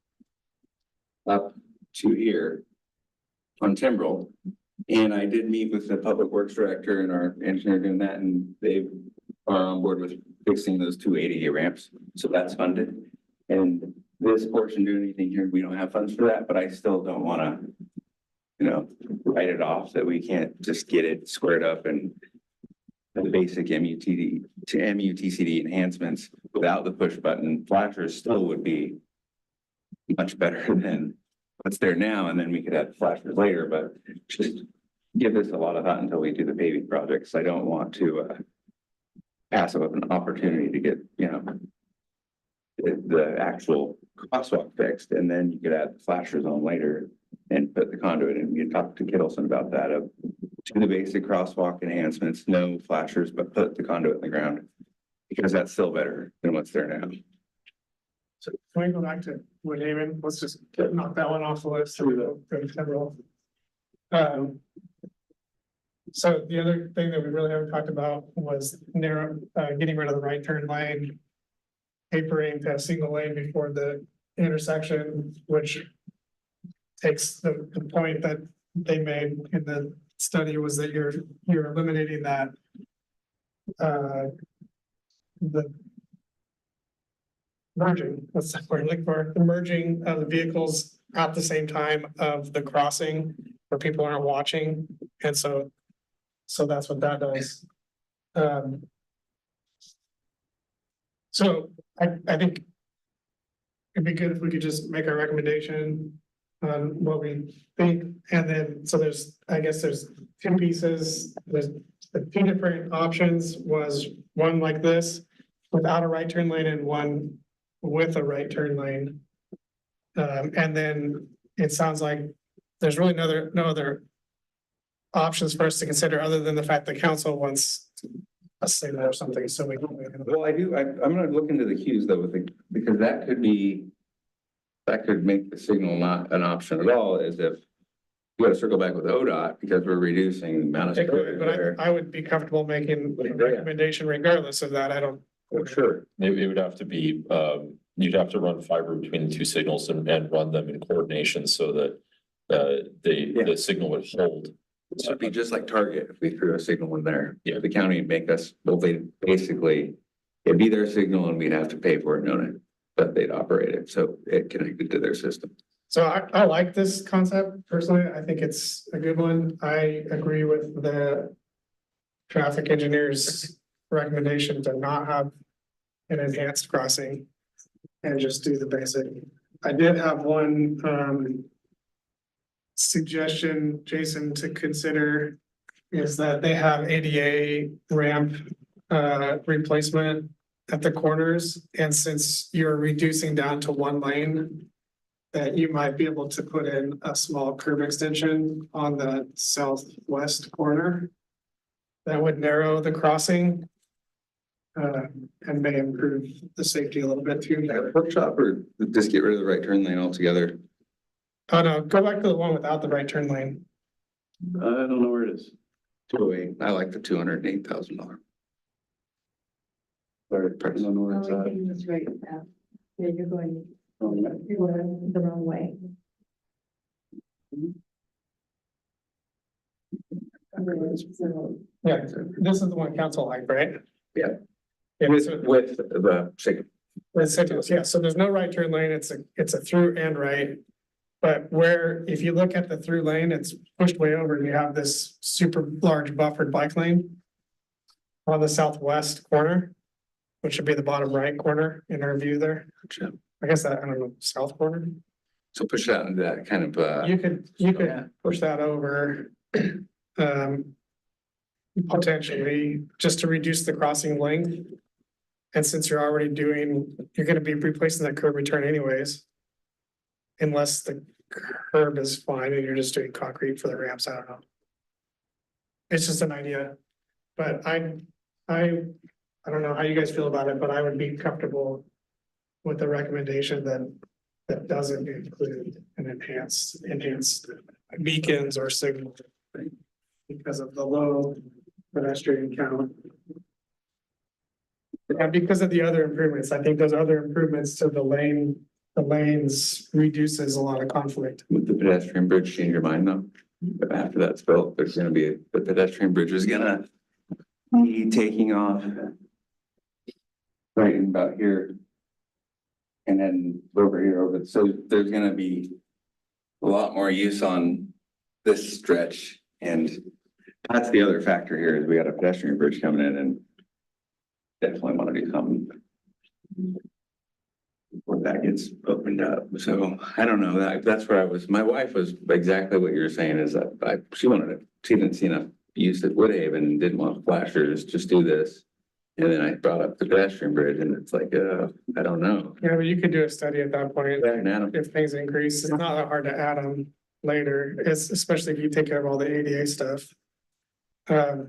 [SPEAKER 4] up to here on Timbrel. And I did meet with the public works director and our engineer doing that, and they are on board with fixing those 280 ramps. So that's funded. And this portion doing anything here, we don't have funds for that, but I still don't want to, write it off that we can't just get it squared up and the basic MUTCD enhancements without the push button flashers still would be much better than what's there now. And then we could add flashers later, but just give this a lot of thought until we do the paving projects. I don't want to pass up an opportunity to get, the actual crosswalk fixed, and then you could add the flashers on later and put the conduit in. You talk to Kittleson about that, to the basic crosswalk enhancements, no flashers, but put the conduit in the ground, because that's still better than what's there now.
[SPEAKER 2] So can we go back to Woodhaven? Let's just knock that one off the list. So we go to several. So the other thing that we really haven't talked about was getting rid of the right turn lane. Tapering to a single lane before the intersection, which takes the point that they made in the study was that you're eliminating that. The merging, what's that word, like for the merging of the vehicles at the same time of the crossing where people aren't watching. And so that's what that does. So I think it'd be good if we could just make a recommendation on what we think, and then, so there's two pieces, there's the two different options was one like this without a right turn lane and one with a right turn lane. And then it sounds like there's really no other options for us to consider other than the fact that council wants a signal or something, so we.
[SPEAKER 4] Well, I'm gonna look into the cues though, because that could make the signal not an option at all, as if we gotta circle back with ODOT because we're reducing the amount of
[SPEAKER 2] It could,
[SPEAKER 4] storage
[SPEAKER 2] but
[SPEAKER 4] there.
[SPEAKER 2] I would be comfortable making a
[SPEAKER 4] Yeah.
[SPEAKER 2] recommendation regardless of that. I don't.
[SPEAKER 4] Oh, sure.
[SPEAKER 6] It would have to be, you'd have to run fiber between the two signals and run them in coordination so that the signal would hold.
[SPEAKER 4] So it'd be just like Target if we threw a signal in there.
[SPEAKER 6] Yeah.
[SPEAKER 4] The county would make us, well, they basically, it'd be their signal and we'd have to pay for it, no, no, but they'd operate it, so it connected to their system.
[SPEAKER 2] So I like this concept personally. I think it's a good one. I agree with the traffic engineer's recommendation to not have an enhanced crossing and just do the basic. I did have one suggestion, Jason, to consider is that they have ADA ramp replacement at the corners. And since you're reducing down to one lane, that you might be able to put in a small curb extension on the southwest corner. That would narrow the crossing. And may improve the safety a little bit too.
[SPEAKER 4] Workshop or just get rid of the right turn lane altogether?
[SPEAKER 2] Oh no, go back to the one without the right turn lane.
[SPEAKER 5] I don't know where it is.
[SPEAKER 4] 208, I like the $208,000.
[SPEAKER 5] Sorry, I don't know where it's at.
[SPEAKER 8] That's right. Yeah, you're going
[SPEAKER 5] Oh, yeah.
[SPEAKER 8] the wrong way.
[SPEAKER 2] Yeah, this is the one council liked, right?
[SPEAKER 4] Yeah.
[SPEAKER 2] Yeah,
[SPEAKER 4] With
[SPEAKER 2] so-
[SPEAKER 4] the signal.
[SPEAKER 2] with signals, yeah, so there's no right turn lane, it's a through and right. But where, if you look at the through lane, it's pushed way over and you have this super large buffered bike lane. On the southwest corner, which would be the bottom right corner in our view there. I guess that, I don't know, south corner.
[SPEAKER 4] So push that into that kind of,
[SPEAKER 2] You could push that over. Potentially, just to reduce the crossing length. And since you're already you're gonna be replacing that curb return anyways. Unless the curb is fine and you're just doing concrete for the ramps, I don't know. It's just an idea, but I don't know how you guys feel about it, but I would be comfortable. With the recommendation that doesn't include an enhanced beacons or signal. Because of the low pedestrian count. And because of the other improvements, I think those other improvements to the lanes reduces a lot of conflict.
[SPEAKER 4] with the pedestrian bridge, change your mind though? After that's built, there's gonna be, the pedestrian bridge is gonna be taking off. Right in about here. And then over here, so there's gonna be a lot more use on this stretch. And that's the other factor here is we got a pedestrian bridge coming in and definitely want to do something before that gets opened up. So I don't know, that's where my wife was exactly what you're saying is that she didn't see enough use at Woodhaven and didn't want flashers, just do this. And then I brought up the pedestrian bridge and it's like, I don't know.
[SPEAKER 2] Yeah, but you could do a study at that point.
[SPEAKER 4] Yeah, and Adam,
[SPEAKER 2] If things increase, it's not that hard to add them later, especially if you take care of all the ADA stuff.
[SPEAKER 6] So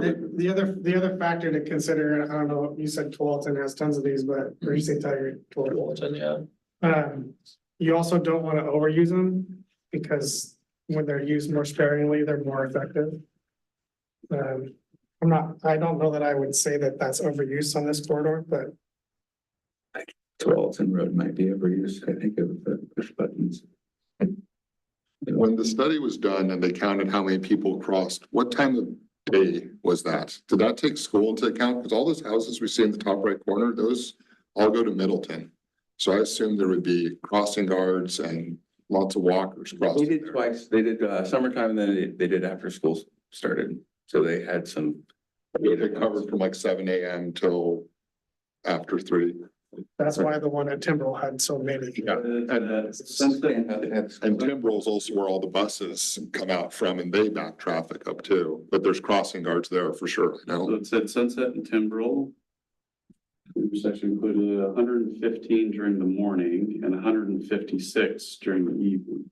[SPEAKER 2] The other factor to consider, and I don't know, you said Tualatin has tons of these, but or you say Tiger.
[SPEAKER 6] Walton, yeah.
[SPEAKER 2] You also don't want to overuse them because when they're used more sparingly, they're more effective. I don't know that I would say that that's overuse on this corridor, but
[SPEAKER 4] Tualatin Road might be overused, I think, of the push buttons.
[SPEAKER 3] When the study was done and they counted how many people crossed, what time of day was that? Did that take school into account? Because all those houses we see in the top right corner, those all go to Middleton. So I assume there would be crossing guards and lots of walkers
[SPEAKER 4] They
[SPEAKER 3] crossing
[SPEAKER 4] did
[SPEAKER 3] there.
[SPEAKER 4] twice, they did summertime and then they did after school started, so they had some.
[SPEAKER 3] They covered from like 7 a.m. till after 3.
[SPEAKER 2] that's why the one at Timbrel had so many.
[SPEAKER 3] Yeah.
[SPEAKER 5] Since then,
[SPEAKER 3] And Timbrel is also where all the buses come out from and they back traffic up too. But there's crossing guards there for sure.
[SPEAKER 5] so
[SPEAKER 3] No,
[SPEAKER 5] it said Sunset and Timbrel. Intersection included 115 during the morning and 156 during the evening.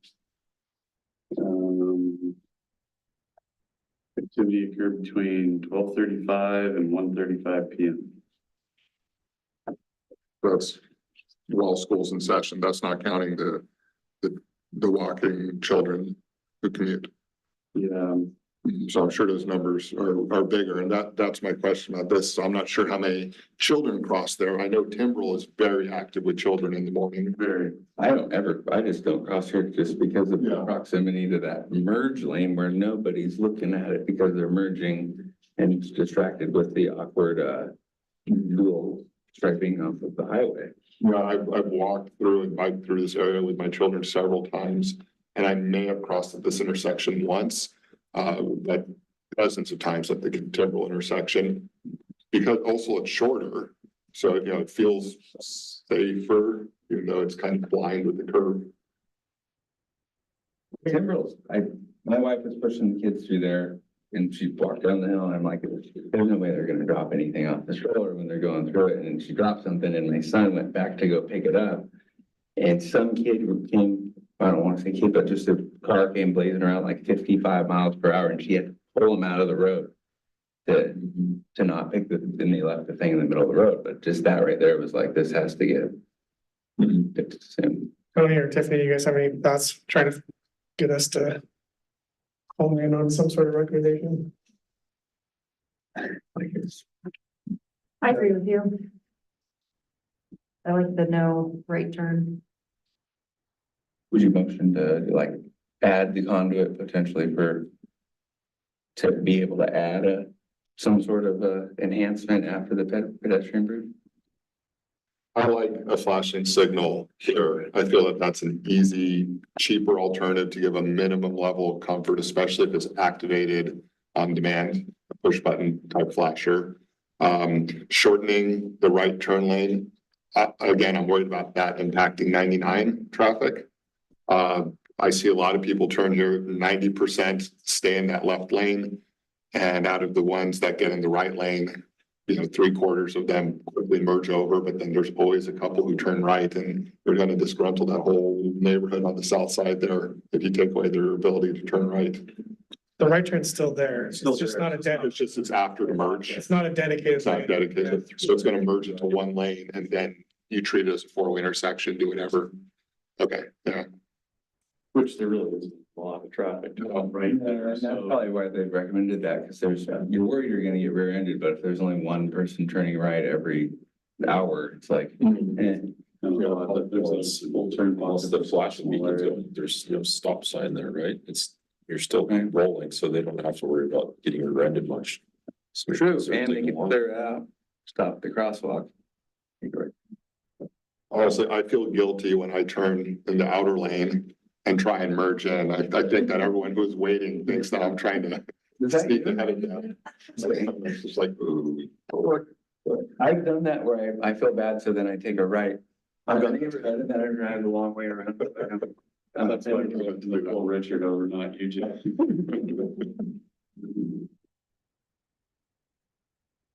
[SPEAKER 5] Activity occurred between 12:35 and 1:35 p.m.
[SPEAKER 3] that's while school's in session. That's not counting the walking children who commute.
[SPEAKER 5] Yeah,
[SPEAKER 3] So I'm sure those numbers are bigger, and that's my question about this. So I'm not sure how many children cross there. I know Timbrel is very active with children in the morning.
[SPEAKER 5] very.
[SPEAKER 4] I just don't cross here just because of the
[SPEAKER 3] Yeah.
[SPEAKER 4] proximity to that merge lane where nobody's looking at it because they're merging and it's distracted with the awkward, dual striping off of the highway.
[SPEAKER 3] Yeah, I've walked through and biked through this area with my children several times, and I may have crossed at this intersection once. But dozens of times at the Timbrel intersection, because also it's shorter. So, it feels safer, even though it's kind of blind with the curve.
[SPEAKER 4] Timbrels, my wife was pushing the kids through there and she walked down the hill and I'm like, there's no way they're gonna drop anything off the stroller when they're going through it. And she dropped something and my son went back to go pick it up. And some kid who came, I don't want to say kid, but just a car came blazing around like 55 miles per hour and she had to pull him out of the road. To not pick then they left the thing in the middle of the road, but just that right there was like, this has to get. Fixed soon.
[SPEAKER 2] Tony or Tiffany, you guys have any thoughts, trying to get us to home in on some sort of recommendation?
[SPEAKER 4] Like it's,
[SPEAKER 8] I agree with you. I like the no right turn.
[SPEAKER 4] would you motion to like add the conduit potentially to be able to add some sort of enhancement after the pedestrian bridge?
[SPEAKER 3] I like a flashing signal here. I feel that that's an easy, cheaper alternative to give a minimum level of comfort, especially if it's activated on demand, a push button type flasher. Shortening the right turn lane. Again, I'm worried about that impacting 99 traffic. I see a lot of people turn here, 90% stay in that left lane. And out of the ones that get in the right lane, 3/4 of them quickly merge over, but then there's always a couple who turn right and they're going to disgruntle that whole neighborhood on the south side there if you take away their ability to turn right.
[SPEAKER 2] The right turn's still there. It's
[SPEAKER 3] Still
[SPEAKER 2] just
[SPEAKER 3] there.
[SPEAKER 2] not a
[SPEAKER 3] It's after the merge.
[SPEAKER 2] it's not a dedicated.
[SPEAKER 3] It's not
[SPEAKER 2] lane.
[SPEAKER 3] dedicated, so it's gonna merge into one lane and then you treat it as a 4-way intersection, do whatever. Okay, yeah.
[SPEAKER 5] Which there really isn't a lot of traffic, right there,
[SPEAKER 4] That's
[SPEAKER 5] so.
[SPEAKER 4] probably why they've recommended that, because you're worried you're gonna get rear-ended, but if there's only one person turning right every hour, it's like, eh.
[SPEAKER 5] There's a full turn.
[SPEAKER 6] Once the flashing beacons go, there's no stop sign there, right? You're still rolling, so they don't have to worry about getting rear-ended much. So
[SPEAKER 4] True,
[SPEAKER 6] it's
[SPEAKER 4] and they
[SPEAKER 6] taking
[SPEAKER 4] can
[SPEAKER 6] long.
[SPEAKER 4] clear out, stop the crosswalk.
[SPEAKER 3] Honestly, I feel guilty when I turn in the outer lane and try and merge in. I think that everyone who's waiting thinks that I'm trying to sneak ahead of them. It's just like, ooh.
[SPEAKER 4] I've done that where I feel bad, so then I take a right. I've done it, and then I drive the long way around.
[SPEAKER 5] And that's why I call Richard over, not you, Jeff.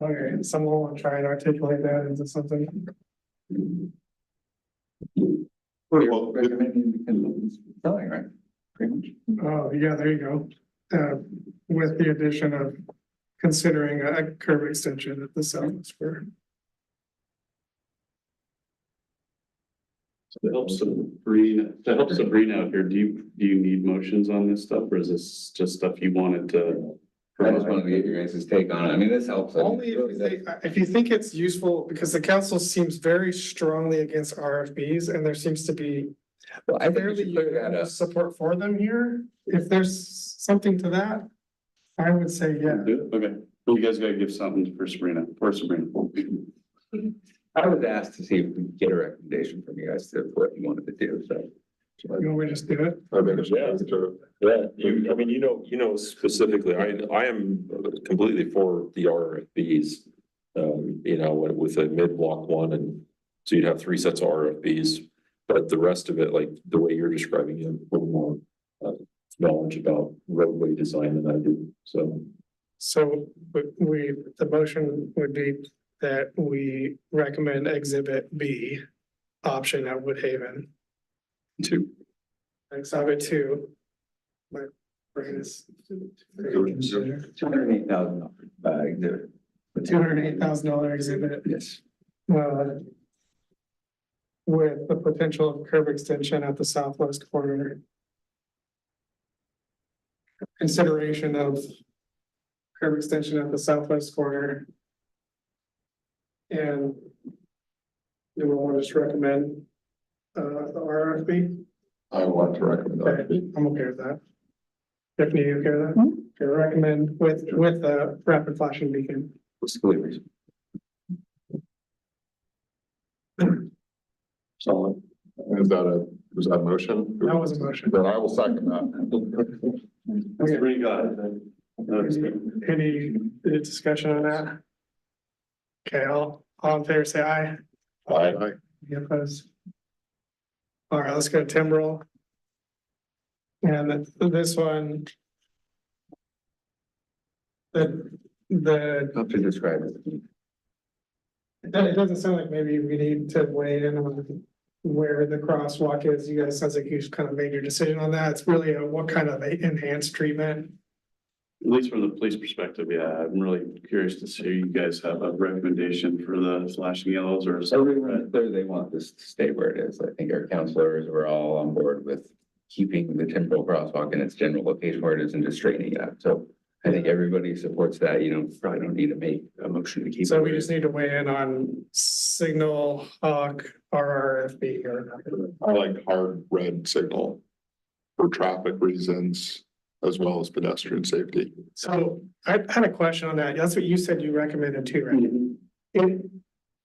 [SPEAKER 2] Okay, someone will try and articulate that into something.
[SPEAKER 4] Well, recommending because it's selling, right? Pretty much.
[SPEAKER 2] Oh, yeah, there you go. With the addition of considering a curb extension at the south spur.
[SPEAKER 5] To help Sabrina out here, do you need motions on this stuff, or is this just stuff you wanted to?
[SPEAKER 4] I just wanted to get your guys' take on it. I mean, this helps. I mean,
[SPEAKER 2] Only
[SPEAKER 4] it really does.
[SPEAKER 2] if you think it's useful, because the council seems very strongly against RFBs and there seems to be
[SPEAKER 4] Well, I think we
[SPEAKER 2] fairly
[SPEAKER 4] should clear that up.
[SPEAKER 2] unanimous support for them here. If there's something to that, I would say, yeah.
[SPEAKER 5] Okay, well, you guys gotta give something for Sabrina.
[SPEAKER 4] I was asked to see if we could get a recommendation from you guys to what you wanted to do, so.
[SPEAKER 2] You want me to just do it?
[SPEAKER 3] I think it's, yeah,
[SPEAKER 6] Yeah, I mean, you know specifically, I am completely for the RFBs. You know, with a mid-block one, and so you'd have 3 sets of RFBs. But the rest of it, like the way you're describing it, a little more knowledge about roadway design than I do, so.
[SPEAKER 2] So, but the motion would be that we recommend Exhibit B option at Woodhaven.
[SPEAKER 5] 2.
[SPEAKER 2] Exhibit 2. My brain is.
[SPEAKER 4] $208,000 exhibit.
[SPEAKER 2] The $208,000 exhibit,
[SPEAKER 4] Yes.
[SPEAKER 2] uh. With the potential of curb extension at the southwest corner. Consideration of. Curb extension at the southwest corner. And. Do we want to just recommend. The RFP?
[SPEAKER 3] I want to recommend
[SPEAKER 2] Okay,
[SPEAKER 3] that.
[SPEAKER 2] I'm okay with that. Tiffany, you okay with that? Okay, recommend with a rapid flashing beacon.
[SPEAKER 4] Believers.
[SPEAKER 5] Solid.
[SPEAKER 3] Was that a motion?
[SPEAKER 2] That was a motion.
[SPEAKER 3] Then I will second that.
[SPEAKER 5] Sabrina got it. That's good.
[SPEAKER 2] Any discussion on that? Okay, all in favor, say aye.
[SPEAKER 3] Aye.
[SPEAKER 2] Any opposed? All right, let's go to Timbrel. And this one. The,
[SPEAKER 4] How to describe it.
[SPEAKER 2] it doesn't sound like maybe we need to weigh in on where the crosswalk is. You guys, sounds like you kind of made your decision on that. It's really a what kind of enhanced treatment.
[SPEAKER 5] At least from the police perspective, yeah, I'm really curious to see you guys have a recommendation for the flashing yellows or.
[SPEAKER 4] Everyone, they want this to stay where it is. I think our counselors were all on board with keeping the temporal crosswalk in its general location where it is and just straightening it out. So I think everybody supports that. You know, probably don't need to make a motion to keep.
[SPEAKER 2] So
[SPEAKER 4] it
[SPEAKER 2] we
[SPEAKER 4] where it
[SPEAKER 2] just
[SPEAKER 4] is.
[SPEAKER 2] need to weigh in on signal, hawk, RRFB or.
[SPEAKER 3] I like hard red signal. For traffic reasons as well as pedestrian safety.
[SPEAKER 2] So I had a question on that. That's what you said you recommended too, right?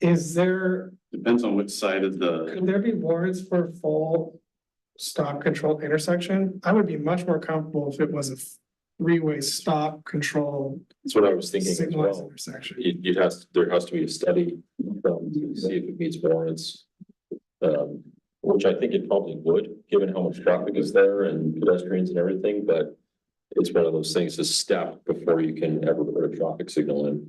[SPEAKER 2] Is there,
[SPEAKER 5] Depends on which side of the,
[SPEAKER 2] could there be warrants for full stop control intersection? I would be much more comfortable if it was a three-way stop control
[SPEAKER 6] That's what I was thinking as
[SPEAKER 2] signalized
[SPEAKER 6] well.
[SPEAKER 2] intersection.
[SPEAKER 6] There has to be a study, to see if it meets warrants. Which I think it probably would, given how much traffic is there and pedestrians and everything, but. It's one of those things, a step before you can ever put a traffic signal in.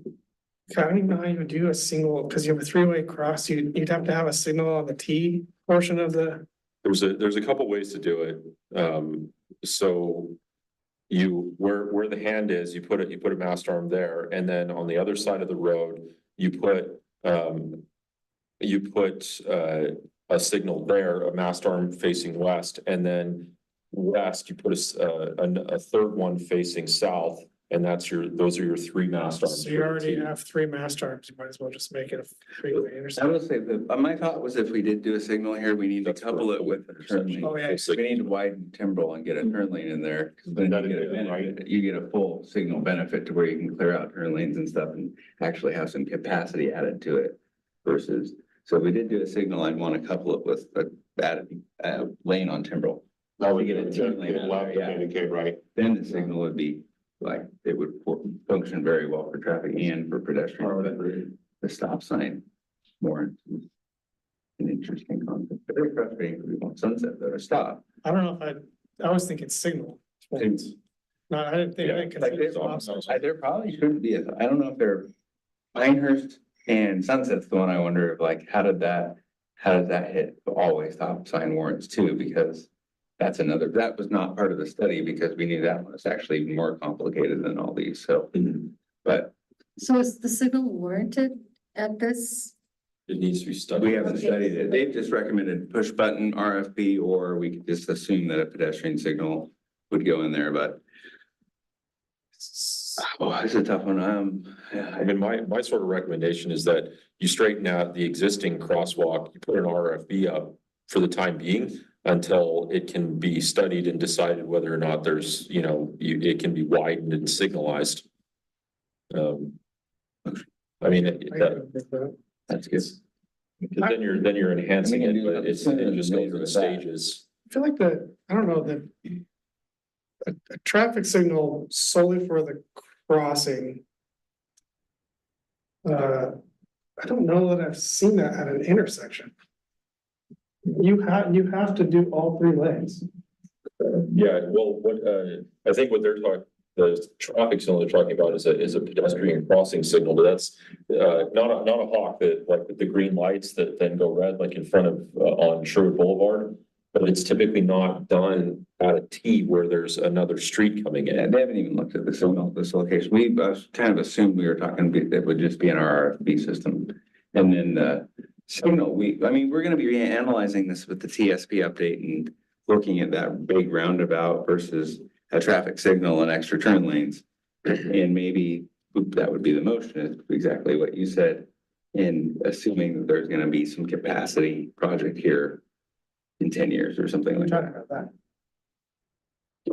[SPEAKER 2] I don't even know how you would do a single, because you have a three-way cross, you'd have to have a signal on the T portion of the.
[SPEAKER 6] There's a couple ways to do it. So. Where the hand is, you put a mast arm there, and then on the other side of the road, you put a signal there, a mast arm facing west, and then west, you put a third one facing south, and those are your 3 mast arms.
[SPEAKER 2] So you already have 3 mast arms, you might as well just make it a three-way
[SPEAKER 4] I
[SPEAKER 2] intersection.
[SPEAKER 4] will say that, my thought was if we did do a signal here, we need to
[SPEAKER 6] That's
[SPEAKER 4] couple it with a turn lane.
[SPEAKER 2] Oh, yeah.
[SPEAKER 4] We need to widen Timbrel and get a turn lane in there, because then you get a benefit, you get a full signal benefit to where you can clear out turn lanes and stuff and actually have some capacity added to it versus, so if we did do a signal, I'd want to couple it with a added lane on Timbrel.
[SPEAKER 3] That would
[SPEAKER 4] get a turn lane out
[SPEAKER 3] allow
[SPEAKER 4] there,
[SPEAKER 3] to
[SPEAKER 4] yeah.
[SPEAKER 3] communicate, right?
[SPEAKER 4] Then the signal would be like, it would function very well for traffic and for pedestrians. The stop sign more. An interesting concept, but very frustrating for people on Sunset that are stopped.
[SPEAKER 2] I don't know if I was thinking signal. No, I didn't think. I didn't
[SPEAKER 4] Like
[SPEAKER 2] consider
[SPEAKER 4] there's,
[SPEAKER 2] stop sign.
[SPEAKER 4] there probably shouldn't be, I don't know if they're Pinehurst and Sunset's the one I wonder if like, how does that hit always stop sign warrants too? Because that's another, that was not part of the study because we knew that one was actually more complicated than all these, so. But
[SPEAKER 8] So is the signal warranted at this
[SPEAKER 6] It needs to be studied.
[SPEAKER 4] We haven't studied it. They've just recommended push button RFB, or we could just assume that a pedestrian signal would go in there, but. Oh, it's a tough one.
[SPEAKER 6] I mean, my sort of recommendation is that you straighten out the existing crosswalk, you put an RFB up for the time being until it can be studied and decided whether or not there's, you know, it can be widened and signalized. I mean,
[SPEAKER 4] that's good.
[SPEAKER 6] then you're enhancing
[SPEAKER 4] We can
[SPEAKER 6] it,
[SPEAKER 4] do
[SPEAKER 6] but
[SPEAKER 4] that.
[SPEAKER 6] it just goes in
[SPEAKER 4] With that.
[SPEAKER 6] stages.
[SPEAKER 2] I feel like I don't know, a traffic signal solely for the crossing. I don't know that I've seen that at an intersection. You have to do all 3 lanes.
[SPEAKER 6] Yeah, well, I think what they're talking, the traffic signal they're talking about is a pedestrian crossing signal, but that's not a hawk that, like, with the green lights that then go red, like in front of, on Sherwood Boulevard. But it's typically not done at a T where there's another street coming
[SPEAKER 4] Yeah,
[SPEAKER 6] in.
[SPEAKER 4] they haven't even looked at the signal, this location. We kind of assumed we were talking, it would just be in our RFB system. And then the signal, I mean, we're gonna be analyzing this with the TSP update and looking at that big roundabout versus a traffic signal and extra turn lanes. And maybe that would be the motion, is exactly what you said. And assuming that there's gonna be some capacity project here in 10 years or something like that.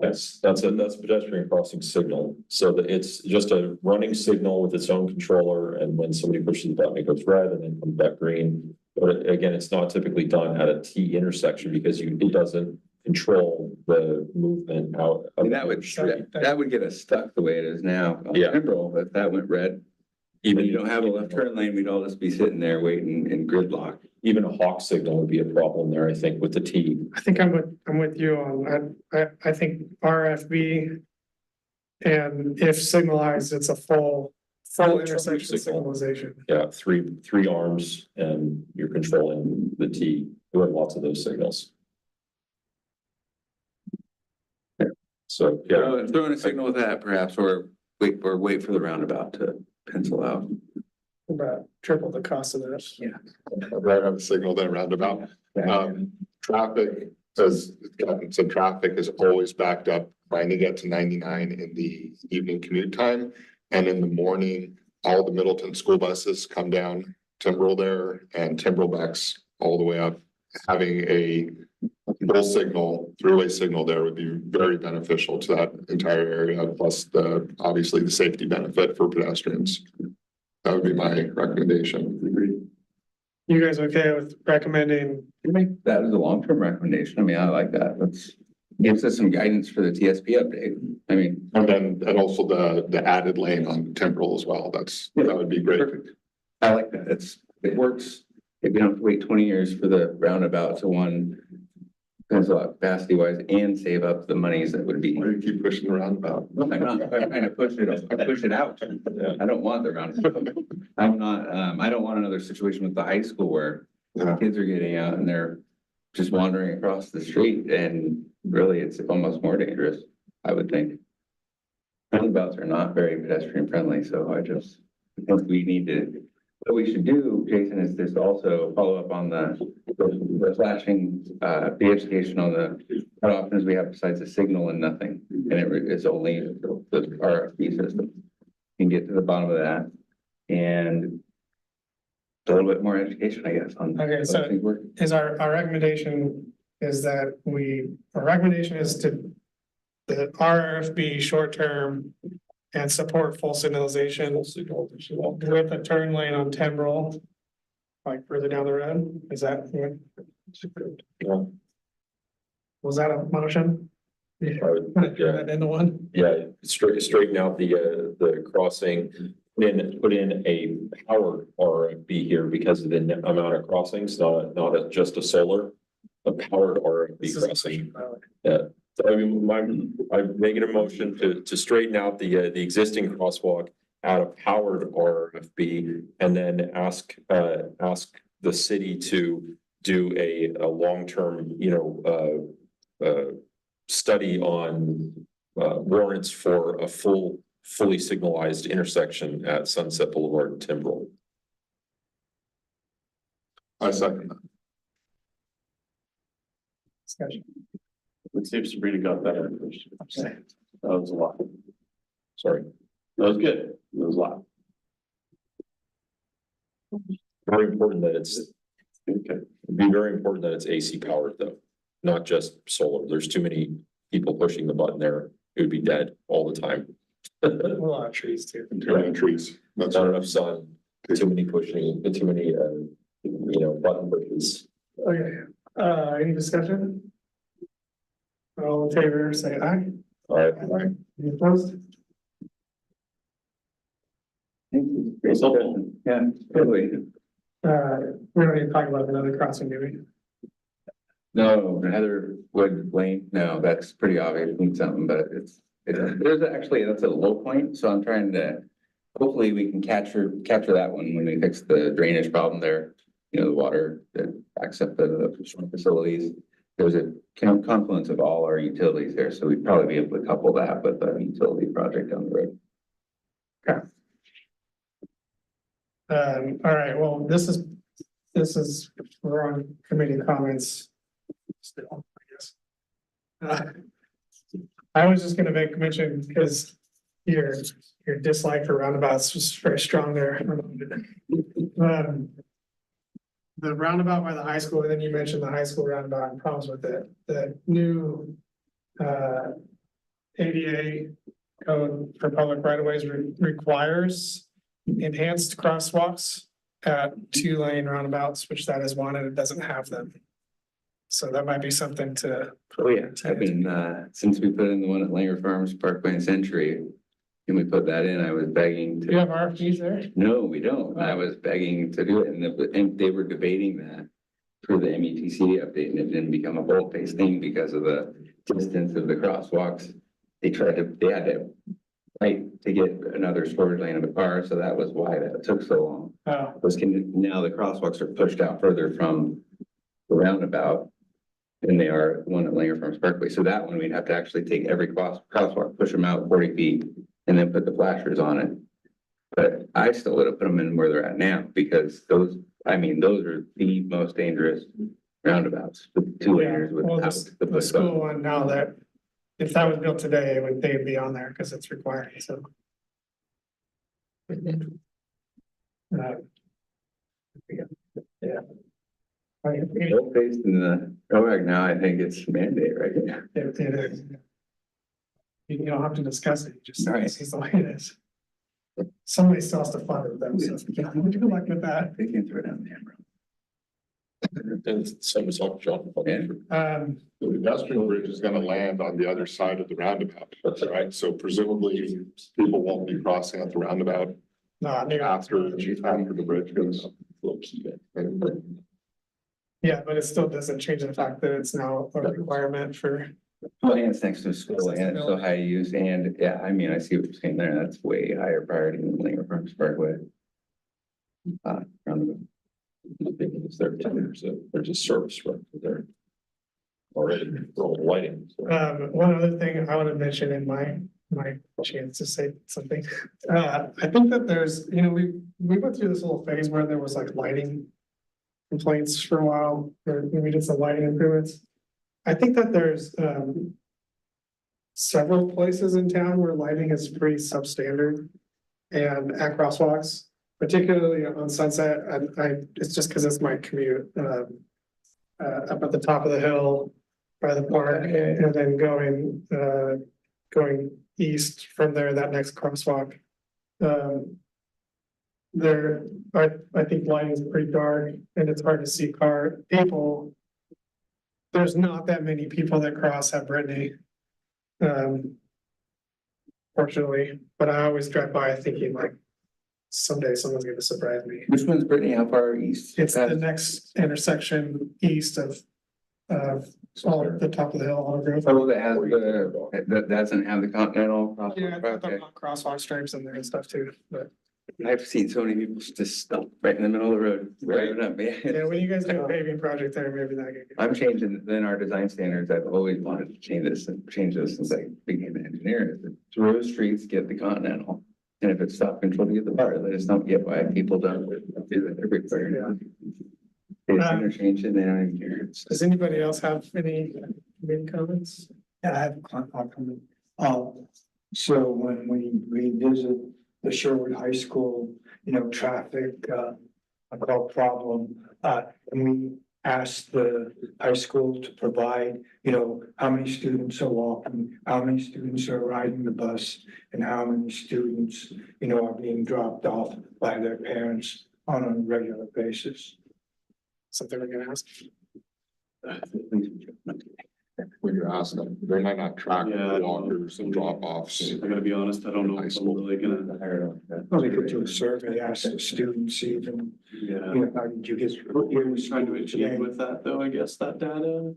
[SPEAKER 6] Yes, that's a pedestrian crossing signal. So that it's just a running signal with its own controller, and when somebody pushes the button, it goes red and then comes back green. But again, it's not typically done at a T intersection because it doesn't control the movement out.
[SPEAKER 4] I mean, that would get us stuck the way it is now. On
[SPEAKER 6] Yeah.
[SPEAKER 4] Timbrel, if that went red, even you don't have a left turn lane, we'd all just be sitting there waiting in gridlock.
[SPEAKER 6] Even a hawk signal would be a problem there, I think, with the T.
[SPEAKER 2] I think I'm with you on, I think RFB. And if signalized, it's a full intersection
[SPEAKER 6] Signal.
[SPEAKER 2] signalization.
[SPEAKER 6] Yeah, three arms and you're controlling the T. We have lots of those signals. So, yeah,
[SPEAKER 4] Throw in a signal with that perhaps, or wait for the roundabout to pencil out.
[SPEAKER 2] About triple the cost of this.
[SPEAKER 4] Yeah.
[SPEAKER 3] Right on the signal then roundabout. Traffic says, gotten some traffic is always backed up, trying to get to 99 in the evening commute time. And in the morning, all the Middleton school buses come down Timbrel there, and Timbrel backs all the way up. Having a full signal, three-way signal there would be very beneficial to that entire area, plus obviously the safety benefit for pedestrians. That would be my recommendation.
[SPEAKER 2] You guys okay with recommending?
[SPEAKER 4] That is a long-term recommendation. I mean, I like that. Gives us some guidance for the TSP update. I mean.
[SPEAKER 3] And also the added lane on Timbrel as well. That would be great.
[SPEAKER 4] Perfect. I like that. It works. If you don't have to wait 20 years for the roundabout to one, depends a lot capacity wise, and save up the monies that would be.
[SPEAKER 3] Why do you keep pushing the roundabout?
[SPEAKER 4] I'm not, I'm trying to push it out. I don't want the roundabout. I'm not, I don't want another situation with the high school where
[SPEAKER 3] Yeah.
[SPEAKER 4] kids are getting out and they're just wandering across the street, and really it's almost more dangerous, I would think. Roundabouts are not very pedestrian friendly, so I think we need to, what we should do, Jason, is just also follow up on the flashing, the education on what options we have besides a signal and nothing. And it's only the RFB system. You can get to the bottom of that and a little bit more education, I guess, on.
[SPEAKER 2] Okay, so is our recommendation is that our recommendation is to the RFB short term and support full signalization with a turn lane on Timbrel, like further down the road. Is that?
[SPEAKER 6] Yeah.
[SPEAKER 2] Was that a motion?
[SPEAKER 6] Yeah.
[SPEAKER 2] Turn that into one.
[SPEAKER 6] Yeah, straighten out the crossing, put in a powered RFB here because of the amount of crossings, not just a solar, a powered RFB crossing. Yeah, so I mean, I'm making a motion to straighten out the existing crosswalk, add a powered RFB, and then ask the city to do a long-term, study on warrants for a fully signalized intersection at Sunset Boulevard and Timbrel.
[SPEAKER 3] I second that.
[SPEAKER 2] Discussion.
[SPEAKER 5] Let's see if Sabrina got that information. That was a lot.
[SPEAKER 6] Sorry.
[SPEAKER 5] That was good. That was a lot.
[SPEAKER 6] Very important that it's,
[SPEAKER 5] Okay.
[SPEAKER 6] it'd be very important that it's AC powered though, not just solar. There's too many people pushing the button there. It would be dead all the time.
[SPEAKER 2] A lot of trees too.
[SPEAKER 3] Too many trees. That's
[SPEAKER 6] Not
[SPEAKER 3] right.
[SPEAKER 6] enough sun, too many pushing, too many, button pushes.
[SPEAKER 2] Okay, any discussion? All in favor, say aye.
[SPEAKER 6] All right.
[SPEAKER 2] Any opposed?
[SPEAKER 4] Great discussion. Yeah, totally.
[SPEAKER 2] We don't need to talk about another crossing, do we?
[SPEAKER 4] No, Heather Wood Lane, no, that's pretty obvious, need something, but there's actually, that's a low point, so I'm trying to. Hopefully we can capture that one when we fix the drainage problem there, the water that backs up the facilities. There's a confluence of all our utilities there, so we'd probably be able to couple that with a utility project down the road.
[SPEAKER 2] All right, well, this is, we're on committee comments. Still, I guess. I was just gonna make mention, because your dislike for roundabouts was very strong there. The roundabout by the high school, and then you mentioned the high school roundabout and problems with it, the new ADA code for public right of ways requires enhanced crosswalks at 2-lane roundabouts, which that is one, and it doesn't have them. So that might be something to.
[SPEAKER 4] Oh, yeah, I've been, since we put in the one at Langer Farms Parkway and Century, and we put that in, I was begging
[SPEAKER 2] Do you have
[SPEAKER 4] to.
[SPEAKER 2] RFPs there?
[SPEAKER 4] No, we don't. I was begging to do it, and they were debating that for the METC update, and it didn't become a bold-faced thing because of the distance of the crosswalks. They had to fight to get another storage lane of a car, so that was why that took so long.
[SPEAKER 2] Oh,
[SPEAKER 4] Now the crosswalks are pushed out further from the roundabout than they are one at Langer Farms Parkway. So that one, we'd have to actually take every crosswalk, push them out 40 feet, and then put the flashers on it. But I still would have put them in where they're at now, because those are the most dangerous roundabouts, with 2
[SPEAKER 2] yeah,
[SPEAKER 4] laners
[SPEAKER 2] well,
[SPEAKER 4] without the
[SPEAKER 2] the
[SPEAKER 4] push
[SPEAKER 2] school
[SPEAKER 4] button.
[SPEAKER 2] one now that, if that was built today, they'd be on there because it's required, so. Yeah.
[SPEAKER 4] Bold-faced in the ROAG now, I think it's mandate right now.
[SPEAKER 2] It is. You don't have to discuss it, just,
[SPEAKER 4] Right.
[SPEAKER 2] this is the way it is. Somebody still has to fund it though, so good luck with that.
[SPEAKER 4] They can throw it down the hammer.
[SPEAKER 6] And same as John.
[SPEAKER 4] Yeah.
[SPEAKER 3] The pedestrian bridge is gonna land on the other side of the roundabout, right? So presumably people won't be crossing at the roundabout
[SPEAKER 2] No, near.
[SPEAKER 3] after the bridge goes.
[SPEAKER 2] Yeah, but it still doesn't change the fact that it's now a requirement for,
[SPEAKER 4] Well, and it's next to a school and it's so high use and, yeah, I mean, I see what you're saying there. That's way higher priority than Langer Farms Parkway. Roundabout.
[SPEAKER 6] It's their tenders, there's a service right there. Already, for all the lighting. so.
[SPEAKER 2] one other thing I want to mention in my chance to say something. I think that there's, we went through this little phase where there was like lighting complaints for a while, or we did some lighting improvements. I think that there's several places in town where lighting is pretty substandard. And at crosswalks, particularly on Sunset, it's just because it's my commute. Up at the top of the hill by the park, and then going east from there, that next crosswalk. I think lighting is pretty dark and it's hard to see people. There's not that many people that cross at Brittany. Fortunately, but I always drive by thinking like, someday someone's gonna surprise me.
[SPEAKER 4] Which one's Brittany? How far east?
[SPEAKER 2] It's the next intersection east of all the top of the hill, all the growth.
[SPEAKER 4] Oh, that doesn't have the continental. crosswalk?
[SPEAKER 2] Yeah, I
[SPEAKER 4] Okay.
[SPEAKER 2] thought crosswalk stripes in there and stuff too, but
[SPEAKER 4] I've seen so many people just stop right in the middle of the road, driving up, man.
[SPEAKER 2] yeah, when you guys do a paving project there, maybe that could.
[SPEAKER 4] I'm changing, then our design standards, I've always wanted to change this since I became an engineer, is that through streets, get the continental. And if it's stop control, get the bar, I just don't get why people don't do it everywhere. It's interchange and they don't even care. It's-
[SPEAKER 2] Does anybody else have any comments?
[SPEAKER 7] Yeah, I have a comment. So when we visit the Sherwood High School, traffic, I call problem, and we asked the high school to provide, how many students are walking, how many students are riding the bus, and how many students, are being dropped off by their parents on a regular basis.
[SPEAKER 2] Something we're gonna ask.
[SPEAKER 3] When you're asking, they might not track
[SPEAKER 5] Yeah.
[SPEAKER 3] walkers and drop offs.
[SPEAKER 5] I gotta be honest, I don't know
[SPEAKER 3] High
[SPEAKER 5] if I'm
[SPEAKER 3] school.
[SPEAKER 5] really gonna,
[SPEAKER 7] Well, they could do a survey, ask the students even,
[SPEAKER 5] yeah.
[SPEAKER 7] how did you get?
[SPEAKER 5] What are we trying to achieve with that, though, I guess, that data?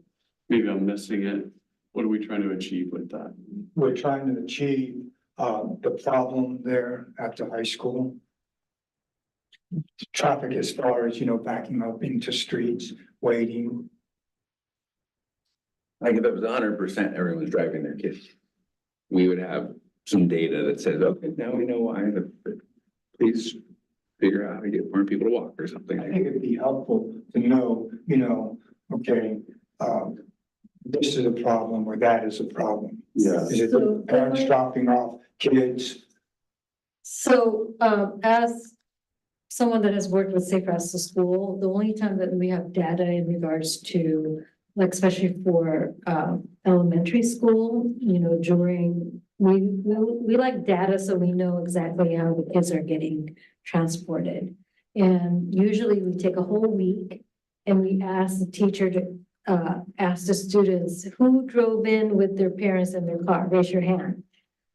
[SPEAKER 5] Maybe I'm missing it. What are we trying to achieve with that?
[SPEAKER 7] We're trying to achieve, the problem there at the high school. Traffic as far as, backing up into streets, waiting.
[SPEAKER 4] Like if it was 100%, everyone's driving their kids. We would have some data that says, okay, now we know why, but please figure out how to get more people to walk or something.
[SPEAKER 7] I think it'd be helpful to know, okay, this is a problem or that is a problem.
[SPEAKER 5] Yeah.
[SPEAKER 7] Is it
[SPEAKER 8] So-
[SPEAKER 7] parents dropping off kids?
[SPEAKER 8] So, as someone that has worked with Safe Routes to School, the only time that we have data in regards to, like, especially for, elementary school, during, we like data so we know exactly how the kids are getting transported. And usually we take a whole week and we ask the teacher to, ask the students who drove in with their parents in their car, raise your hand.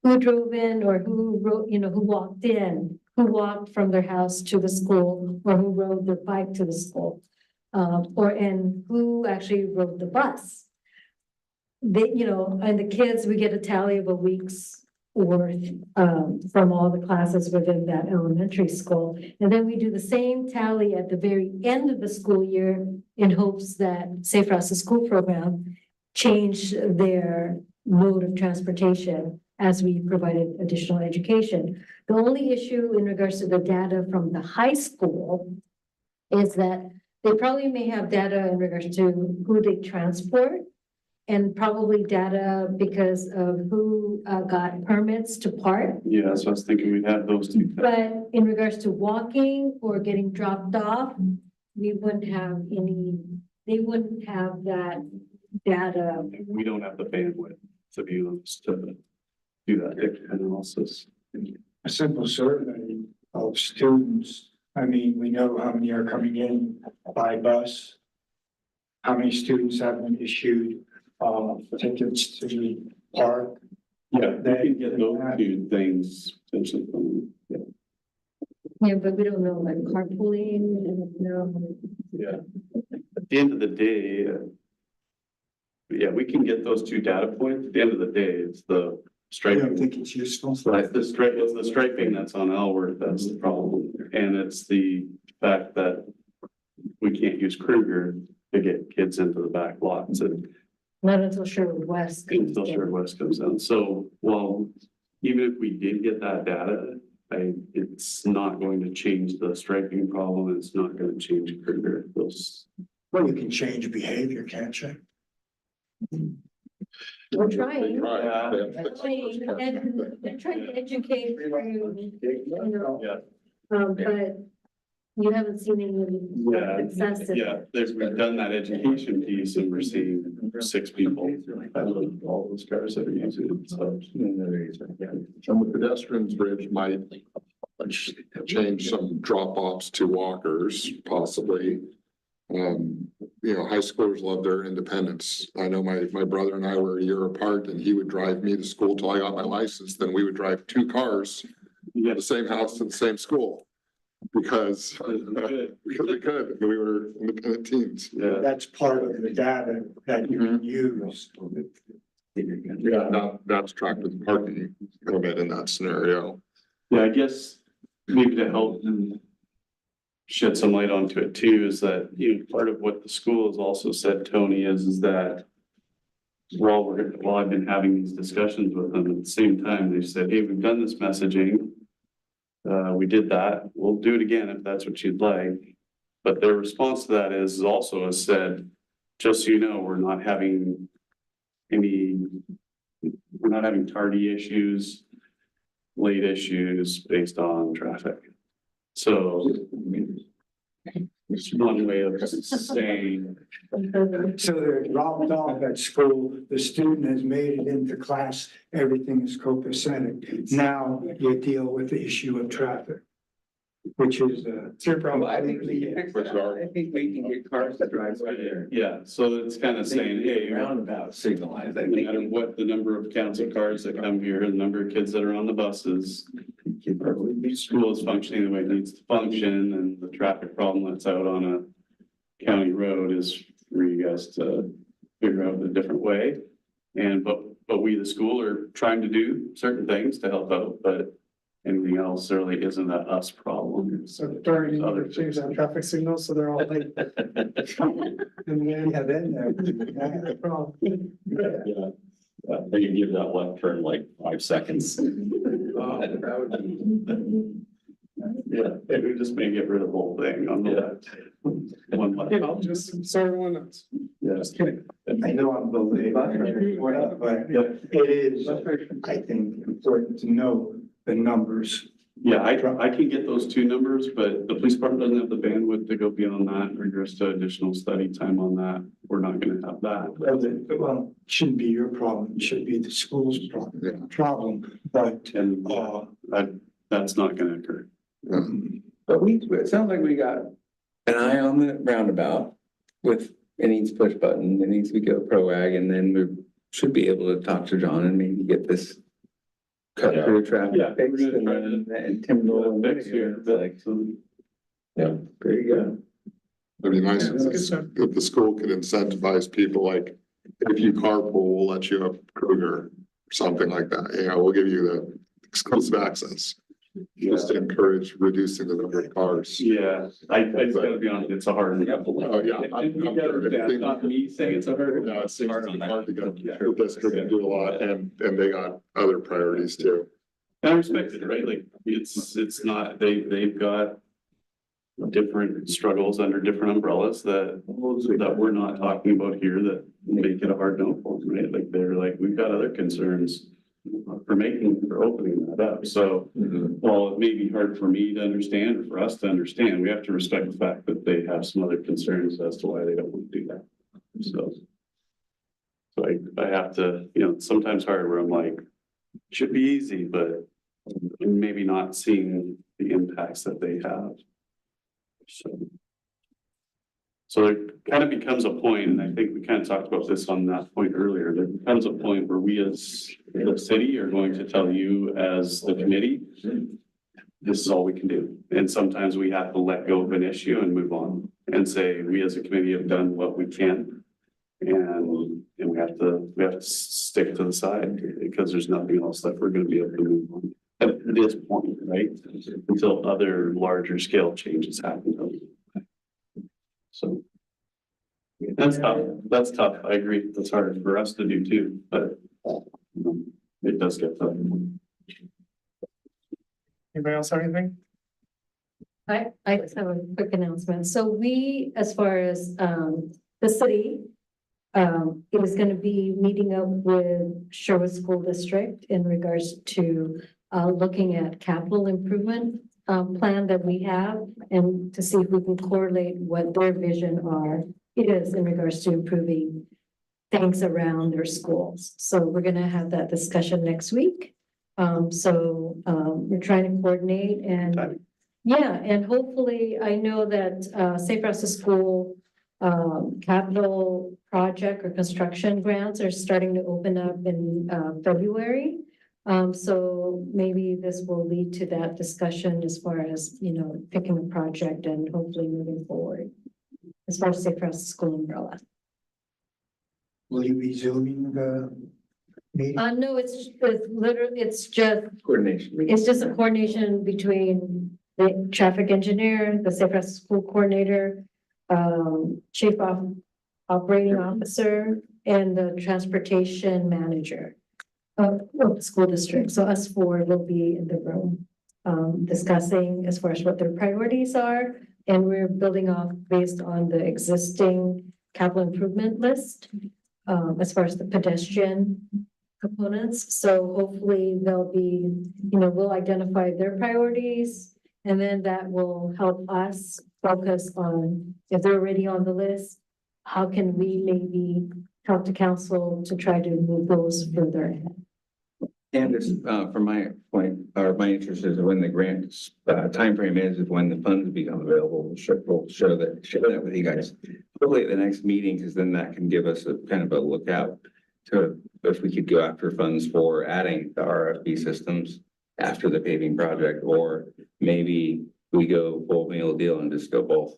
[SPEAKER 8] Who drove in or who wrote, who walked in, who walked from their house to the school, or who rode their bike to the school. And who actually rode the bus. They, and the kids, we get a tally of a week's worth, from all the classes within that elementary school. And then we do the same tally at the very end of the school year in hopes that Safe Routes to School program change their mode of transportation as we provided additional education. The only issue in regards to the data from the high school is that they probably may have data in regards to who they transport and probably data because of who got permits to park.
[SPEAKER 5] Yeah, so I was thinking we'd have those two.
[SPEAKER 8] But in regards to walking or getting dropped off, we wouldn't have any, they wouldn't have that data.
[SPEAKER 5] We don't have the bandwidth to be able to do that analysis.
[SPEAKER 7] A simple survey of students. I mean, we know how many are coming in by bus. How many students have been issued, tickets to the park.
[SPEAKER 5] Yeah, they can get those two things potentially from, yeah.
[SPEAKER 8] Yeah, but we don't know like carpooling and no.
[SPEAKER 5] Yeah. At the end of the day, yeah, we can get those two data points. At the end of the day, it's the
[SPEAKER 7] I don't
[SPEAKER 5] striping.
[SPEAKER 7] think it's useful.
[SPEAKER 5] It's the striping that's on Elworth, that's the problem. And it's the fact that we can't use Kruger to get kids into the back lots and
[SPEAKER 8] Not until Sherwood West. comes
[SPEAKER 5] until
[SPEAKER 8] in.
[SPEAKER 5] Sherwood West comes in. So, well, even if we did get that data, it's not going to change the striping problem. It's not going to change Kruger. Those,
[SPEAKER 7] Well, you can change behavior, can't you?
[SPEAKER 8] We're
[SPEAKER 3] They
[SPEAKER 8] trying.
[SPEAKER 3] try. They have
[SPEAKER 8] They're
[SPEAKER 3] fixed
[SPEAKER 8] trying,
[SPEAKER 3] those parking.
[SPEAKER 8] and they're trying to educate through,
[SPEAKER 5] yeah,
[SPEAKER 8] but you haven't seen any success. in
[SPEAKER 5] yeah, we've done that education piece and we're seeing 6 people out of all those cars that are using it. So,
[SPEAKER 3] And the pedestrians bridge might change some drop offs to walkers possibly. High schoolers love their independence. I know my brother and I were a year apart and he would drive me to school till I got my license. Then we would drive 2 cars to the same house to the same school. Because we could, we were independent teens.
[SPEAKER 5] yeah.
[SPEAKER 7] That's part of the data that you can use.
[SPEAKER 3] Yeah, that's tracked with parking permit in that scenario.
[SPEAKER 5] Yeah, I guess maybe to help shed some light onto it too, is that, part of what the school has also said, Tony, is that while I've been having these discussions with them, at the same time, they said, hey, we've done this messaging. We did that. We'll do it again if that's what you'd like. But their response to that is also has said, just so you know, we're not having tardy issues, late issues based on traffic. So it's one way of saying,
[SPEAKER 7] So they're dropped off at school, the student has made it into class, everything is copacetic. Now you deal with the issue of traffic, which is,
[SPEAKER 2] It's your problem.
[SPEAKER 4] I think we can get cars to drive by there.
[SPEAKER 5] yeah, so it's kind of saying, hey,
[SPEAKER 4] Roundabout signalized, I
[SPEAKER 5] no
[SPEAKER 4] think.
[SPEAKER 5] matter what the number of council cars that come here, the number of kids that are on the buses, the school is functioning the way it needs to function, and the traffic problem that's out on a county road is for you guys to figure out a different way. And, but we, the school, are trying to do certain things to help out, but anything else really isn't a us problem.
[SPEAKER 2] So Dory, you need to change that traffic signal, so they're all late. And then,
[SPEAKER 7] yeah, then,
[SPEAKER 2] the problem.
[SPEAKER 6] They can give that left turn like 5 seconds.
[SPEAKER 5] Yeah, maybe we just may get rid of the whole thing on the left. One left.
[SPEAKER 2] You know, just so everyone knows.
[SPEAKER 5] Yeah.
[SPEAKER 2] Just kidding.
[SPEAKER 7] I know I'm the late, but it is, I think, important to know the numbers.
[SPEAKER 5] Yeah, I can get those two numbers, but the police department doesn't have the bandwidth to go beyond that in regards to additional study time on that. We're not gonna have that.
[SPEAKER 7] Well, it shouldn't be your problem, it should be the school's problem, but,
[SPEAKER 5] And that's not gonna occur.
[SPEAKER 4] But it sounds like we got an eye on the roundabout with, it needs push button, it needs to go ProAg, and then we should be able to talk to John and maybe get this cut
[SPEAKER 6] Yeah.
[SPEAKER 4] through traffic
[SPEAKER 5] Yeah, we're
[SPEAKER 4] fixed
[SPEAKER 5] gonna try
[SPEAKER 4] and Timberland.
[SPEAKER 5] Fix here,
[SPEAKER 4] Like,
[SPEAKER 6] Yeah.
[SPEAKER 4] there you go.
[SPEAKER 3] It'd be nice
[SPEAKER 2] That's a good start.
[SPEAKER 3] if the school could incentivize people, like, if you carpool, we'll let you up Kruger, or something like that, you know, we'll give you the exclusive access. Just to encourage reducing the number of cars.
[SPEAKER 5] Yeah, I just gotta be honest, it's a hard.
[SPEAKER 3] Oh, yeah.
[SPEAKER 5] You gotta understand, it's not me saying it's a hard.
[SPEAKER 3] No, it seems hard to go, the district can do a lot, and they got other priorities too.
[SPEAKER 5] I respect it, right? Like, it's not, they've got different struggles under different umbrellas that we're not talking about here that make it a hard no for them, right? Like, they're like, we've got other concerns for opening that up. So, while it may be hard for me to understand or for us to understand, we have to respect the fact that they have some other concerns as to why they don't want to do that. So I have to, you know, it's sometimes hard where I'm like, should be easy, but maybe not seeing the impacts that they have. So there kind of becomes a point, and I think we kind of talked about this on that point earlier, there becomes a point where we as the city are going to tell you as the committee, this is all we can do. And sometimes we have to let go of an issue and move on and say, we as a committee have done what we can. And we have to stick to the side because there's nothing else that we're gonna be able to move on at this point, right? Until other larger scale changes happen. So. That's tough, I agree, that's hard for us to do too, but it does get tough.
[SPEAKER 2] Anybody else have anything?
[SPEAKER 8] I just have a quick announcement. So we, as far as the city, is gonna be meeting up with Sherwood School District in regards to looking at capital improvement plan that we have and to see if we can correlate what their vision is in regards to improving things around their schools. So we're gonna have that discussion next week. We're trying to coordinate and yeah, and hopefully I know that Safe Routes to School capital project or construction grants are starting to open up in February. So maybe this will lead to that discussion as far as, you know, picking a project and hopefully moving forward. As far as Safe Routes to School umbrella.
[SPEAKER 7] Will you be zooming the meeting?
[SPEAKER 8] No, it's literally, it's just
[SPEAKER 4] Coordination.
[SPEAKER 8] It's just a coordination between the traffic engineer, the Safe Routes to School coordinator, chief operating officer, and the transportation manager of the school district. So us four will be in the room, discussing as far as what their priorities are And we're building off based on the existing capital improvement list, as far as the pedestrian components. So hopefully they'll be, we'll identify their priorities. And then that will help us focus on, if they're already on the list, how can we maybe talk to council to try to move those further ahead?
[SPEAKER 4] And this, from my point, or my interest is when the grant, timeframe is when the funds become available, we'll share that with you guys. Hopefully at the next meeting, because then that can give us a kind of a lookout to if we could go after funds for adding the RFB systems after the paving project, or maybe we go full meal deal and just go both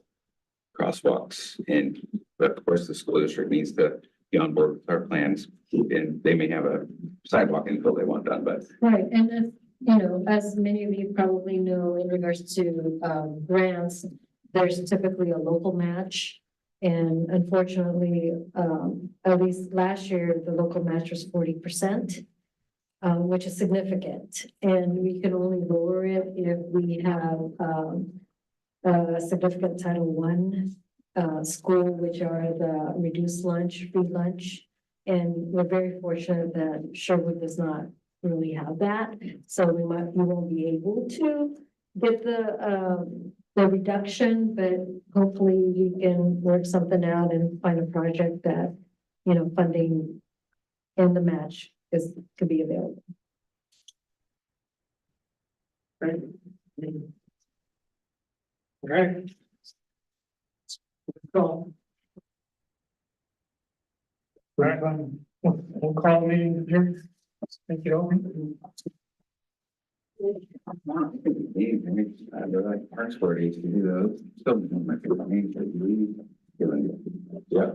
[SPEAKER 4] crosswalks. And, but of course, the school district needs to be on board with our plans, and they may have a sidewalk until they want done, but
[SPEAKER 8] Right, and if, as many of you probably know, in regards to grants, there's typically a local match. And unfortunately, at least last year, the local match was 40%, which is significant. And we can only lower it if we have a significant Title I school, which are the reduced lunch, free lunch. And we're very fortunate that Sherwood does not really have that. So we won't be able to get the reduction, but hopefully we can work something out and find a project that, funding in the match could be available.
[SPEAKER 2] Right. Alright. Cool. Right, we'll call meeting here. Thank you all.
[SPEAKER 4] I really like parks where it used to do those. Still, my favorite names, I believe.
[SPEAKER 6] Yeah.